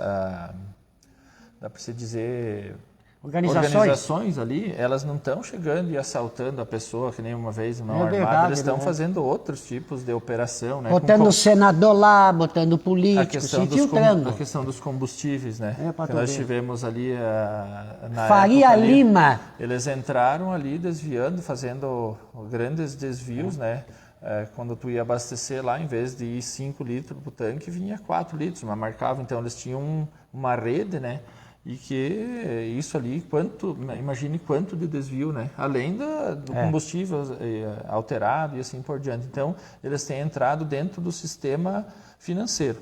dá para se dizer, organizações ali, elas não estão chegando e assaltando a pessoa, que nem uma vez, não armada, eles estão fazendo outros tipos de operação, né? Botando o senador lá, botando político, se infiltrando. A questão dos combustíveis, né? Que nós tivemos ali na Faria época ali, Lima. Eles entraram ali desviando, fazendo grandes desvios, né? Quando tu ia abastecer lá, em vez de ir 5 litros para o tanque, vinha 4 litros, mas marcava. Então eles tinham uma rede, né? E que isso ali, imagine quanto de desvio, né? Além do combustível alterado e assim por diante. Então, eles têm entrado dentro do sistema financeiro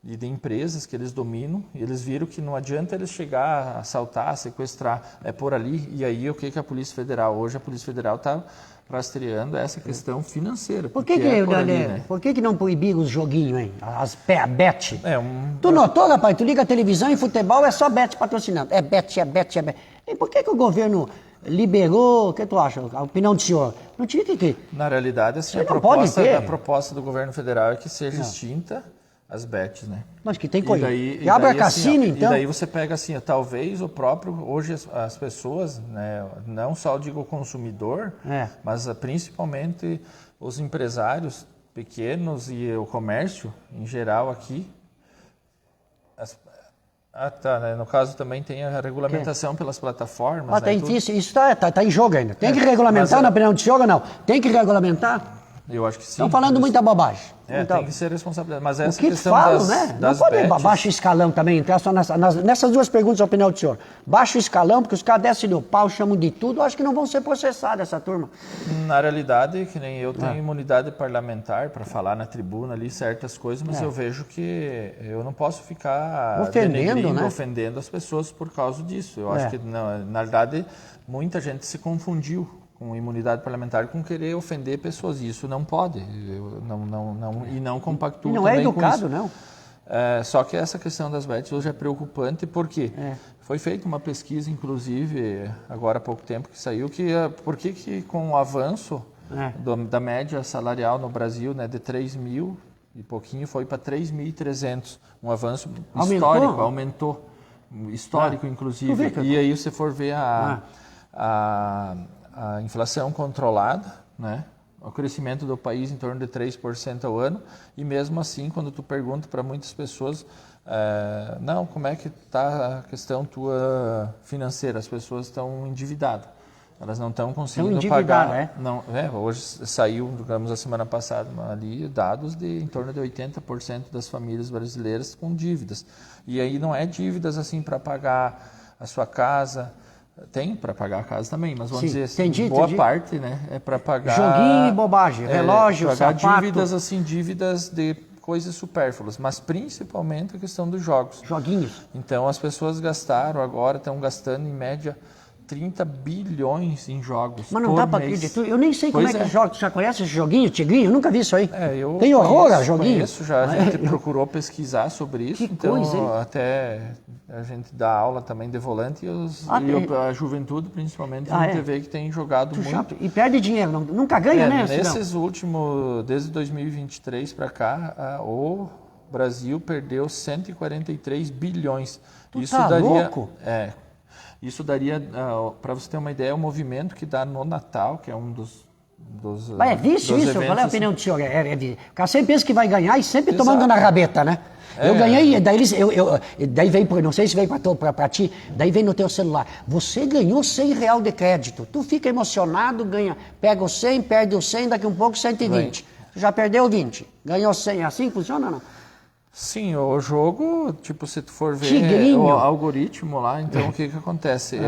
e de empresas que eles dominam. E eles viram que não adianta eles chegar, assaltar, sequestrar, por ali. E aí, o que a Polícia Federal? Hoje, a Polícia Federal está rastreando essa questão financeira. Por que não proibiram os joguinhos, hein? A bet? Tu notou, rapaz? Tu liga a televisão e futebol é só bet patrocinando. É bet. E por que o governo liberou? O que tu acha? A opinião do senhor? Não tinha que... Na realidade, assim, a proposta do governo federal é que seja extinta as bets, né? Mas que tem coisa. E abre a cassino, assim, então. E daí você pega assim, talvez o próprio, hoje as pessoas, né, não só digo o consumidor, mas principalmente os empresários pequenos e o comércio em geral aqui. Né? No caso também tem a regulamentação pelas plataformas. Né? Isso está em jogo ainda. Tem que regulamentar, na opinião do senhor ou não? Tem que regulamentar? Eu acho que sim. Estão falando muita bobagem. Tem que ser responsabilidade. Mas essa o que questão falam, né? Não pode baixo escalão também, entrar só nessas duas perguntas, a opinião do senhor. Baixo escalão, porque os caras descem do pau, chamam de tudo, eu acho que não vão ser processados, essa turma. Na realidade, que nem eu tenho imunidade parlamentar para falar na tribuna ali certas coisas, mas eu vejo que eu não posso ficar ofendendo as pessoas por causa disso. Eu acho que, na verdade, muita gente se confundiu com imunidade parlamentar, com querer ofender pessoas. Isso não pode. Eu não compactuo não também é educado, com isso. Não. Só que essa questão das bets hoje é preocupante porque foi feita uma pesquisa, inclusive, agora há pouco tempo que saiu, por que com o avanço da média salarial no Brasil, né, de 3 mil e pouquinho, foi para 3.300. Um avanço histórico, aumentou. Histórico, inclusive. E aí, se for ver a inflação controlada, né? O crescimento do país em torno de 3% ao ano, e mesmo assim, quando tu pergunta para muitas pessoas, como é que está a questão tua financeira? As pessoas estão endividadas, elas não estão conseguindo pagar. Não, hoje saiu, digamos, a semana passada ali, dados de em torno de 80% das famílias brasileiras com dívidas. E aí não é dívidas assim para pagar a sua casa. Tem para pagar a casa também, mas vamos dizer assim, boa parte, né, é para pagar... Joguinho e bobagem, relógio, pagar sapato... dívidas de coisas supérfluas, mas principalmente a questão dos jogos. Joguinhos. Então, as pessoas estão gastando em média 30 bilhões em jogos. Mas não dá para acreditar. Eu nem sei como é que joga. Tu já conhece esse joguinho, Tigrinho? Eu nunca vi isso aí. Tem horror a joguinho? A gente procurou pesquisar sobre isso. Que coisa, hein? Até a gente dá aula também de volante e a juventude, principalmente, a gente vê que tem jogado muito. E perde dinheiro, nunca ganha, né? Nesses últimos, desde 2023 para cá, o Brasil perdeu 143 bilhões. Isso tá louco? Isso daria, para você ter uma ideia, o movimento que dá no Natal, que é um dos Mas é vício isso? Qual é a opinião do senhor? O cara sempre pensa que vai ganhar e sempre tomando na rabeta, né? Eu ganhei, daí vem, não sei se veio para ti, daí vem no teu celular. Você ganhou R$100 de crédito. Tu fica emocionado, pega o 100, perde o 100, daqui um pouco 120. Tu já perdeu 20, ganhou 100. Assim funciona ou não? Sim, o jogo, tipo, se tu for ver Tigrinho. o algoritmo lá, então o que acontece?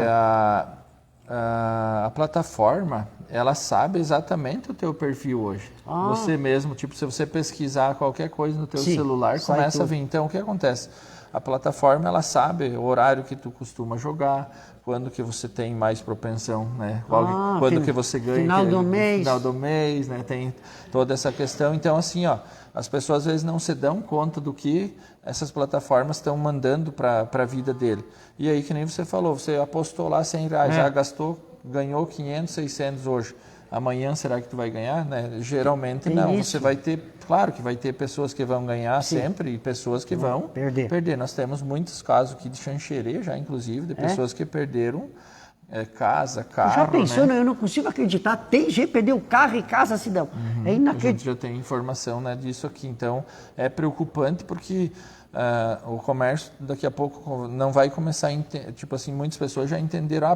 A plataforma, ela sabe exatamente o teu perfil hoje. Você mesmo, tipo, se você pesquisar qualquer coisa no teu celular, começa a vir. Então, o que acontece? A plataforma, ela sabe o horário que tu costuma jogar, quando que você tem mais propensão, né? Quando que você ganha. Final do mês. Final do mês, né? Tem toda essa questão. Então, assim, ó, as pessoas às vezes não se dão conta do que essas plataformas estão mandando para a vida dele. E aí, que nem você falou, você apostou lá R$100, já ganhou 500, 600 hoje. Amanhã será que tu vai ganhar? Né? Geralmente Tem não. isso. Você vai ter, claro que vai ter pessoas que vão ganhar sempre e pessoas que vão perder. Nós temos muitos casos aqui de Xanxerê já, inclusive, de pessoas que perderam casa, carro. Já pensou, né? Eu não consigo acreditar. Tem gente que perdeu carro e casa, cidadão. É A inacreditável. gente já tem informação, né, disso aqui. Então, é preocupante porque o comércio daqui a pouco não vai começar a tipo assim, muitas pessoas já entenderam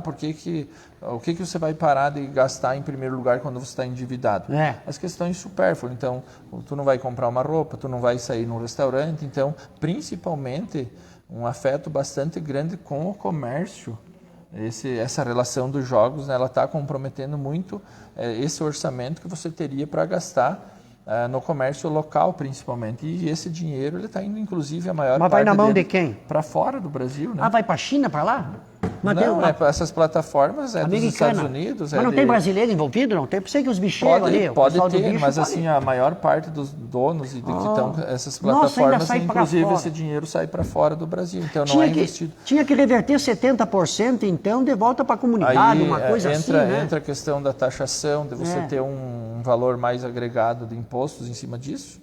o que você vai parar de gastar em primeiro lugar quando você está endividado. As questões supérfluas. Então, tu não vai comprar uma roupa, tu não vai sair num restaurante. Então, principalmente, um afeto bastante grande com o comércio. Essa relação dos jogos, né, ela está comprometendo muito esse orçamento que você teria para gastar no comércio local, principalmente. E esse dinheiro ele está indo, inclusive, a maior Mas parte vai na mão dele de quem? Para fora do Brasil. Né? Vai para a China, para lá? Mas não, essas plataformas dos Estados Unidos. Mas não tem brasileiro envolvido, não? Tem, sei que os bicheiros ali. Pode ter, mas assim, a maior parte dos donos e que estão essas plataformas, inclusive esse dinheiro sai para fora do Brasil. Então não é investido. Tinha que reverter 70%, então, de volta para a comunidade, uma coisa assim, né? Entra a questão da taxação, de você ter um valor mais agregado de impostos em cima disso.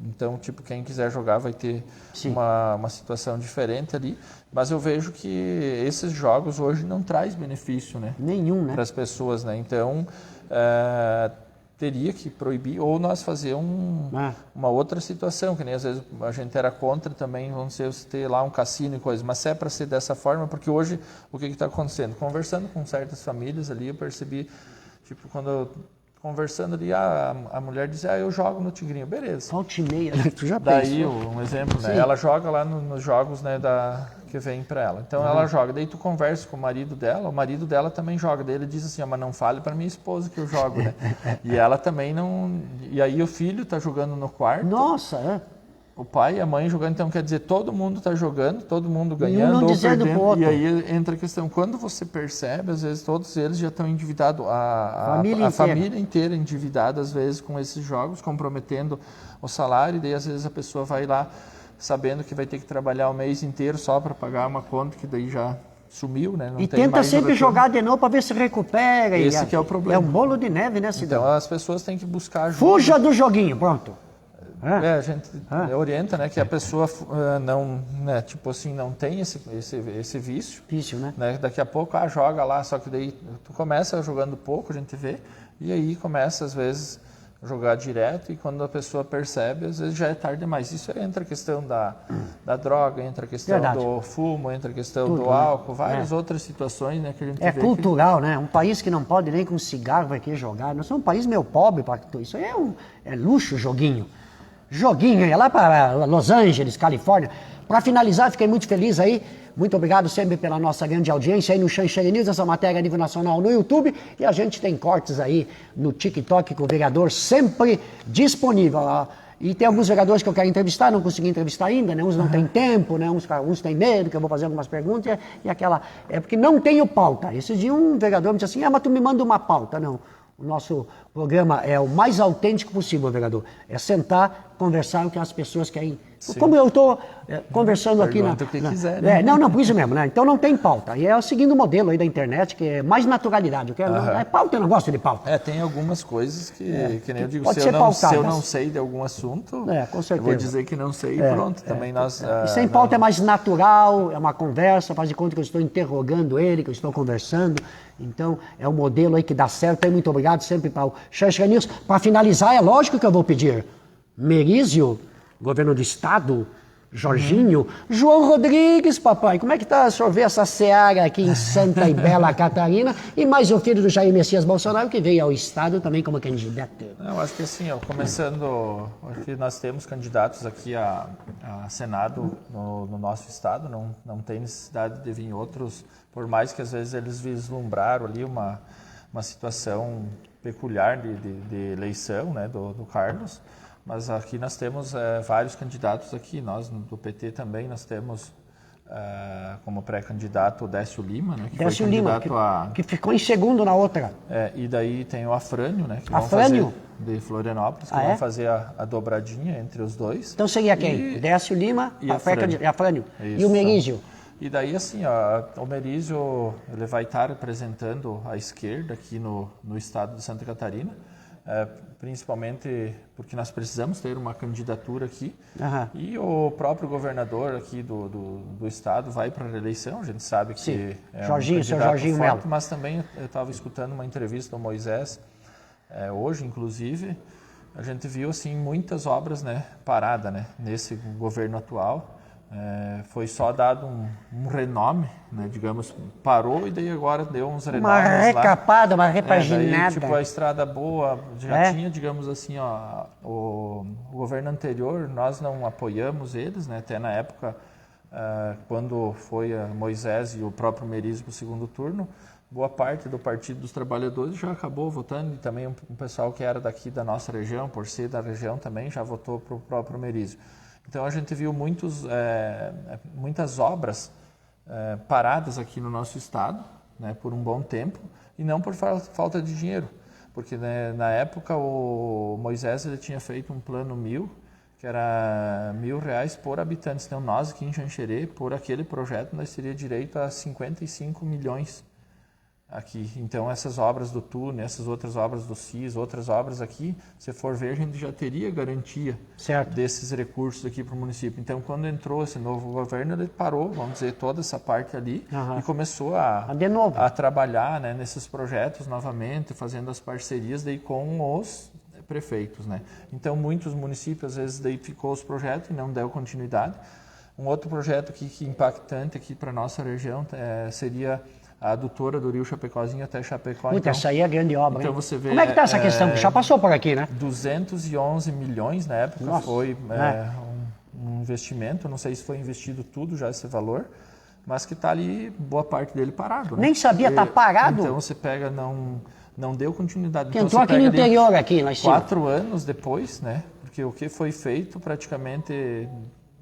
Então, tipo, quem quiser jogar vai ter uma situação diferente ali. Mas eu vejo que esses jogos hoje não traz benefício, né? Nenhum, né? Para as pessoas, né? Então, teria que proibir ou nós fazer uma outra situação, que nem às vezes a gente era contra também, vamos dizer, você ter lá um cassino e coisa, mas se é para ser dessa forma, porque hoje o que está acontecendo? Conversando com certas famílias ali, eu percebi, tipo, quando eu conversando ali, a mulher diz, eu jogo no Tigrinho, beleza. Volta e meia, tu já Daí, pensou? um exemplo, né? Ela joga lá nos jogos, né, que vem para ela. Então, ela joga. Daí, tu conversa com o marido dela também joga. Daí, ele diz assim, mas não fale para minha esposa que eu jogo, né? E ela também não... E aí, o filho tá jogando no quarto. Nossa, O pai e a mãe jogando, então quer dizer, todo mundo está jogando, todo mundo ganhando não ou dizendo perdendo. pro outro. E aí entra a questão, quando você percebe, às vezes todos eles já estão endividados, a família inteira endividada, às vezes, com esses jogos, comprometendo o salário, e daí às vezes a pessoa vai lá sabendo que vai ter que trabalhar o mês inteiro só para pagar uma conta que daí já sumiu, né? Não e tem tenta mais sempre jogar de novo para ver se recupera. Esse que é o problema. É um bolo de neve, né, Cidão? Então as pessoas têm que buscar ajuda. Fuja do joguinho, pronto. A gente orienta, né, que a pessoa não, né, tipo assim, não tem esse vício. Vício, né? Daqui a pouco, joga lá, só que daí tu começa jogando pouco, a gente vê, e aí começa, às vezes, a jogar direto, e quando a pessoa percebe, às vezes já é tarde demais. Isso entra a questão da droga, entra a questão do fumo, entra a questão do álcool, várias outras situações, né, que a gente vê. É cultural, né? Um país que não pode nem com cigarro vai querer jogar. Nós somos um país meio pobre, isso aí é luxo, joguinho. Joguinho, é lá para Los Angeles, Califórnia. Para finalizar, fiquei muito feliz aí. Muito obrigado sempre pela nossa grande audiência aí no Xanxerê News, essa matéria a nível nacional no YouTube. E a gente tem cortes aí no TikTok com o vereador sempre disponível. E tem alguns vereadores que eu quero entrevistar, não consegui entrevistar ainda, né? Uns não têm tempo, né? Uns têm medo, que eu vou fazer algumas perguntas. E aquela... É porque não tenho pauta. Esse dia um vereador me disse assim, mas tu me manda uma pauta. Não. O nosso programa é o mais autêntico possível, vereador. É sentar, conversar com as pessoas que querem. Como eu estou conversando aqui o que quiser, né? Não, por isso mesmo, né? Então não tem pauta. E é seguindo o modelo aí da internet, que é mais naturalidade. Pauta, eu não gosto de pauta. Tem algumas coisas que nem eu digo, pode se ser eu não sei de algum assunto, com certeza. eu vou dizer que não sei e pronto. Também nós... E sem pauta é mais natural, é uma conversa, faz de conta que eu estou interrogando ele, que eu estou conversando. Então, é um modelo aí que dá certo. Aí, muito obrigado sempre para o Xanxerê News. Para finalizar, é lógico que eu vou pedir Merizio, governo do estado, Jorginho, João Rodrigues, papai, como é que tá o senhor vê essa seara aqui em Santa e Bela Catarina? E mais o filho do Jair Messias Bolsonaro, que veio ao estado também como candidato. Eu acho que assim, começando, acho que nós temos candidatos aqui a Senado no nosso estado, não tem necessidade de vir outros, por mais que às vezes eles vislumbraram ali uma situação peculiar de eleição, né, do Carlos, mas aqui nós temos vários candidatos aqui, nós do PT também nós temos como pré-candidato o Décio Lima, né, que Décio foi Lima, candidato que ficou em segundo na outra. e daí tem o Afrânio, né, que Afrânio? vão fazer de Florianópolis, que vão fazer a dobradinha entre os dois. Então seria quem? Décio Lima, e Afrânio. Isso. E o Merizio? E daí, assim, o Merizio ele vai estar representando a esquerda aqui no estado de Santa Catarina, principalmente porque nós precisamos ter uma candidatura aqui. E o próprio governador aqui do estado vai para a reeleição, a gente sabe que Sim. é Jorginho, um seu candidato Jorginho forte, Melo. mas também eu estava escutando uma entrevista do Moisés, hoje, inclusive, a gente viu assim muitas obras, né, paradas, né, nesse governo atual. Foi só dado um renome, né, digamos, parou e daí agora deu uns renomes Uma recapada, uma daí, repaginada. tipo, a estrada boa já tinha, digamos assim, o governo anterior, nós não apoiamos eles, né, até na época, quando foi a Moisés e o próprio Merizio para o segundo turno, boa parte do Partido dos Trabalhadores já acabou votando, e também um pessoal que era daqui da nossa região, por ser da região também, já votou para o próprio Merizio. Então a gente viu muitas obras paradas aqui no nosso estado, né, por um bom tempo, e não por falta de dinheiro, porque, né, na época o Moisés ele tinha feito um plano 1000, que era R$1.000 por habitante. Então nós aqui em Xanxerê, por aquele projeto, nós teríamos direito a 55 milhões aqui. Então essas obras do túnel, essas outras obras do CIS, outras obras aqui, se for ver, a gente já teria garantia desses recursos aqui para o município. Então quando entrou esse novo governo, ele parou, vamos dizer, toda essa parte ali e começou a trabalhar, né, nesses projetos novamente, fazendo as parcerias daí com os prefeitos, né? Então muitos municípios às vezes daí ficou os projetos e não deu continuidade. Um outro projeto que impactante aqui para nossa região seria a adutora do Rio Chapecozinho até Chapecó. Puta, essa aí é grande obra, então hein? você vê, como é que está essa questão? Já passou por aqui, né? 211 milhões na época. Nossa, foi um investimento, não sei se foi investido tudo já esse valor, mas que está ali, boa parte dele parado. Né? Nem sabia, está parado? Então você pega, não deu continuidade. Que então, entrou aqui no interior, aqui, lá em cima. 4 anos depois, né? Porque o que foi feito praticamente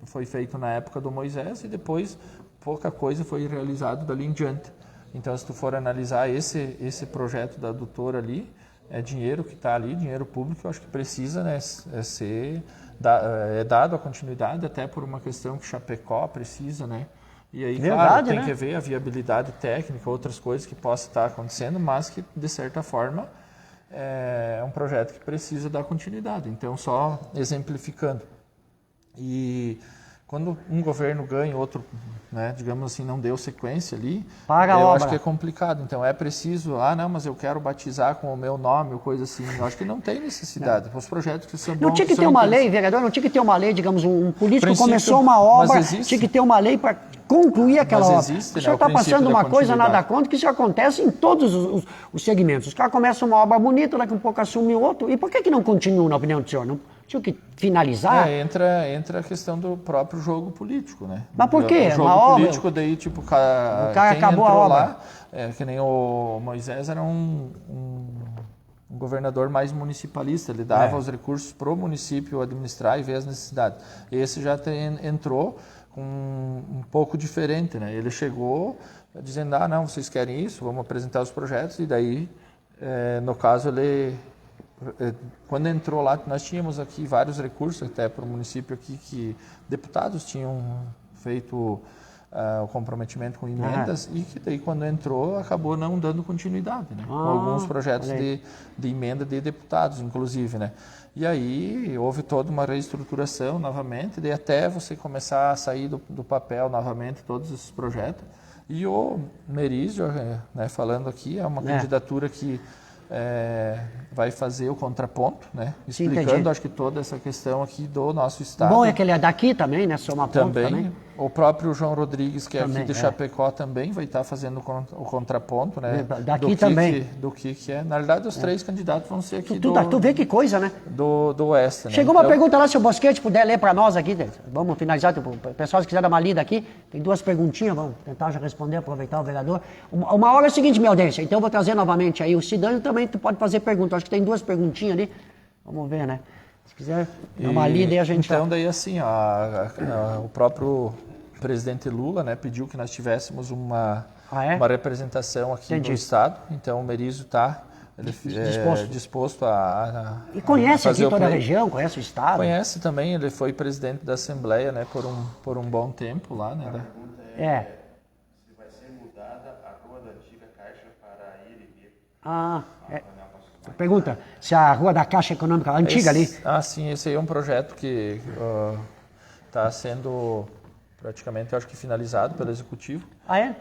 foi feito na época do Moisés e depois pouca coisa foi realizado dali em diante. Então, se tu for analisar esse projeto da adutora ali, é dinheiro que está ali, dinheiro público, eu acho que precisa, né, ser dado a continuidade, até por uma questão que Chapecó precisa, né? E aí, claro, tem que ver a viabilidade técnica, outras coisas que possam estar acontecendo, mas que, de certa forma, é um projeto que precisa dar continuidade. Então, só exemplificando. E quando um governo ganha, outro, né, digamos assim, não deu sequência ali, eu acho que é complicado. Então é preciso, não, mas eu quero batizar com o meu nome ou coisa assim. Eu acho que não tem necessidade. Os projetos que são bons... Não tinha que ter uma lei, vereador, não tinha que ter uma lei, digamos, um político começou uma obra, tinha que ter uma lei para concluir aquela obra. O senhor está passando uma coisa nada contra, que isso acontece em todos os segmentos. Os caras começam uma obra bonita, daqui a pouco assumem outro. E por que não continuam, na opinião do senhor? Não tinha que finalizar? Entra a questão do próprio jogo político, né? Mas por quê? O jogo político, daí, tipo, o cara acabou a obra. Lá, que nem o Moisés era um governador mais municipalista, ele dava os recursos para o município administrar e ver as necessidades. Esse já entrou com um pouco diferente, né? Ele chegou dizendo, não, vocês querem isso, vamos apresentar os projetos, e daí, no caso, ele... Quando entrou lá, nós tínhamos aqui vários recursos até para o município aqui que deputados tinham feito o comprometimento com emendas e que daí quando entrou acabou não dando continuidade, né? Com alguns projetos de emenda de deputados, inclusive, né? E aí houve toda uma reestruturação novamente, daí até você começar a sair do papel novamente todos esses projetos. E o Merizio, né, falando aqui, é uma candidatura que vai fazer o contraponto, né? Explicando, acho que toda essa questão aqui do nosso estado. Bom é que ele é daqui também, né? Somar ponto também. O próprio João Rodrigues, que é Também, aqui de Chapecó, também vai estar fazendo o contraponto, né? Daqui também. Do que é. Na verdade, os 3 candidatos vão ser aqui Tu vê que coisa, né? do Oeste, né? Chegou uma pergunta lá, se o Bosquete puder ler para nós aqui. Vamos finalizar. O pessoal, se quiser dar uma lida aqui, tem 2 perguntinhas, vamos tentar já responder, aproveitar o vereador. Uma hora é o seguinte, minha audiência, então eu vou trazer novamente aí o Sidânio, também tu pode fazer pergunta. Acho que tem 2 perguntinhas ali. Vamos ver, né? Se quiser dar uma lida aí, a gente... Então, daí assim, o próprio presidente Lula, né, pediu que nós tivéssemos uma representação aqui no Estado. Então, o Merizio está disposto a E conhece fazer aqui toda a região, conhece o Estado? Conhece também, ele foi presidente da Assembleia, né, por um bom tempo lá, né? Se vai ser mudada a rua da antiga Caixa para ir. Pergunta, se a Rua da Caixa Econômica, a antiga ali... Sim, esse aí é um projeto que está sendo praticamente, eu acho que finalizado pelo Executivo.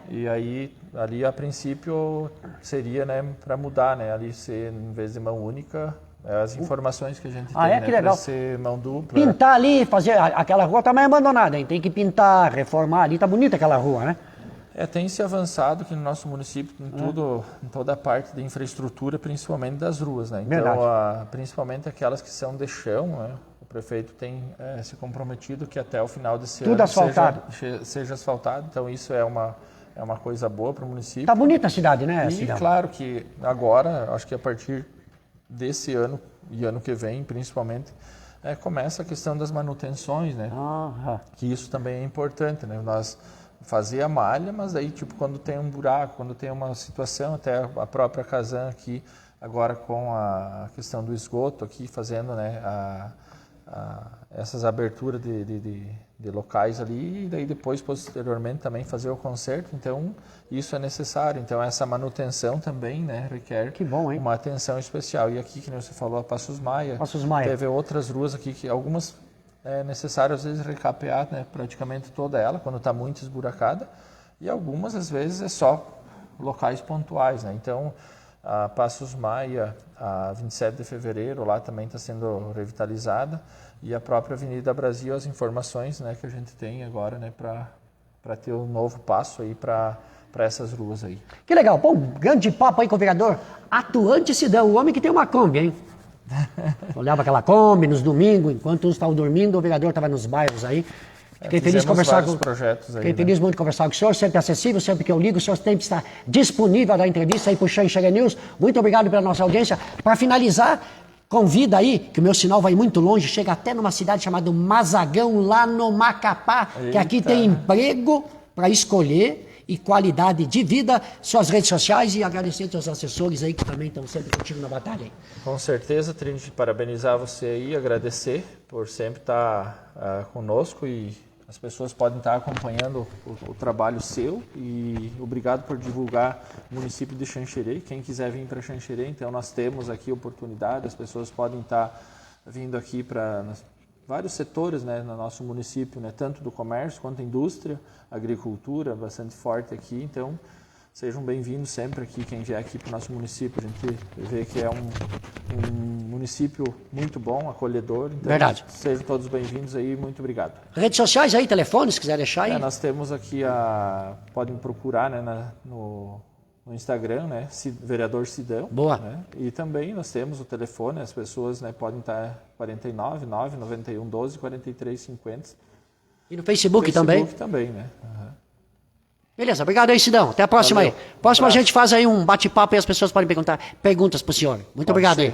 E aí, ali a princípio, seria, né, para mudar, né, ali ser, em vez de mão única, as informações que a gente tem, que né, legal. para ser mão dupla. Pintar ali, fazer... Aquela rua tá meio abandonada, hein? Tem que pintar, reformar ali, tá bonita aquela rua, né? Tem se avançado aqui no nosso município em toda a parte de infraestrutura, principalmente das ruas, né? Então, principalmente aquelas que são de chão, né? O prefeito tem se comprometido que até o final desse ano asfaltado. Seja asfaltado. Então, isso é uma coisa boa para o município. Tá bonita a cidade, né, Cidão? E claro que agora, acho que a partir desse ano e ano que vem, principalmente, começa a questão das manutenções, né? Que isso também é importante, né? Nós fazer a malha, mas aí, tipo, quando tem um buraco, quando tem uma situação, até a própria Casan aqui, agora com a questão do esgoto aqui, fazendo, né, essas aberturas de locais ali, e daí depois, posteriormente, também fazer o conserto. Então, isso é necessário. Então, essa manutenção também, né, requer uma atenção especial. E aqui, que você falou, a Passos Maia, teve outras ruas aqui, que algumas... É necessário, às vezes, recapear, né, praticamente toda ela, quando está muito esburacada, e algumas, às vezes, é só locais pontuais, né? Então, a Passos Maia, a 27 de fevereiro, lá também está sendo revitalizada, e a própria Avenida Brasil, as informações, né, que a gente tem agora, né, para ter um novo passo aí para essas ruas aí. Que legal. Bom, grande papo aí com o vereador Atuante Sidão, o homem que tem uma Kombi, hein? Olhava aquela Kombi nos domingos, enquanto uns estavam dormindo, o vereador estava nos bairros aí. Fiquei feliz de conversar com projetos aí, Fiquei feliz muito de conversar com o senhor, sempre acessível, sempre que eu ligo, o senhor sempre está disponível a dar entrevista aí para o Xanxerê News. Muito obrigado pela nossa audiência. Para finalizar, convida aí, que o meu sinal vai muito longe, chega até numa cidade chamada Mazagão, lá no Macapá, que aqui tem emprego para escolher e qualidade de vida, suas redes sociais, e agradecer aos seus assessores aí que também estão sempre contigo na batalha aí. Com certeza, Trinity, parabenizar você aí, agradecer por sempre estar conosco, e as pessoas podem estar acompanhando o trabalho seu, e obrigado por divulgar o município de Xanxerê. Quem quiser vir para Xanxerê, então nós temos aqui oportunidade, as pessoas podem estar vindo aqui para vários setores, né, no nosso município, né, tanto do comércio quanto indústria, agricultura, bastante forte aqui. Então, sejam bem-vindos sempre aqui, quem vier aqui para o nosso município. A gente vê que é um município muito bom, acolhedor. Então, verdade. Sejam todos bem-vindos aí, muito obrigado. Redes sociais aí, telefone, se quiser deixar aí. Nós temos aqui podem procurar, né, no Instagram, né, vereador Sidão. Boa. Né, e também nós temos o telefone, as pessoas, né, podem estar 49 9 91 12 43 50. E no Facebook também? Facebook também, né. Beleza, obrigado aí, Sidão. Até a próxima. Valeu. Aí. Próxima a gente faz aí um bate-papo e as pessoas podem perguntar perguntas para o senhor. Muito obrigado aí.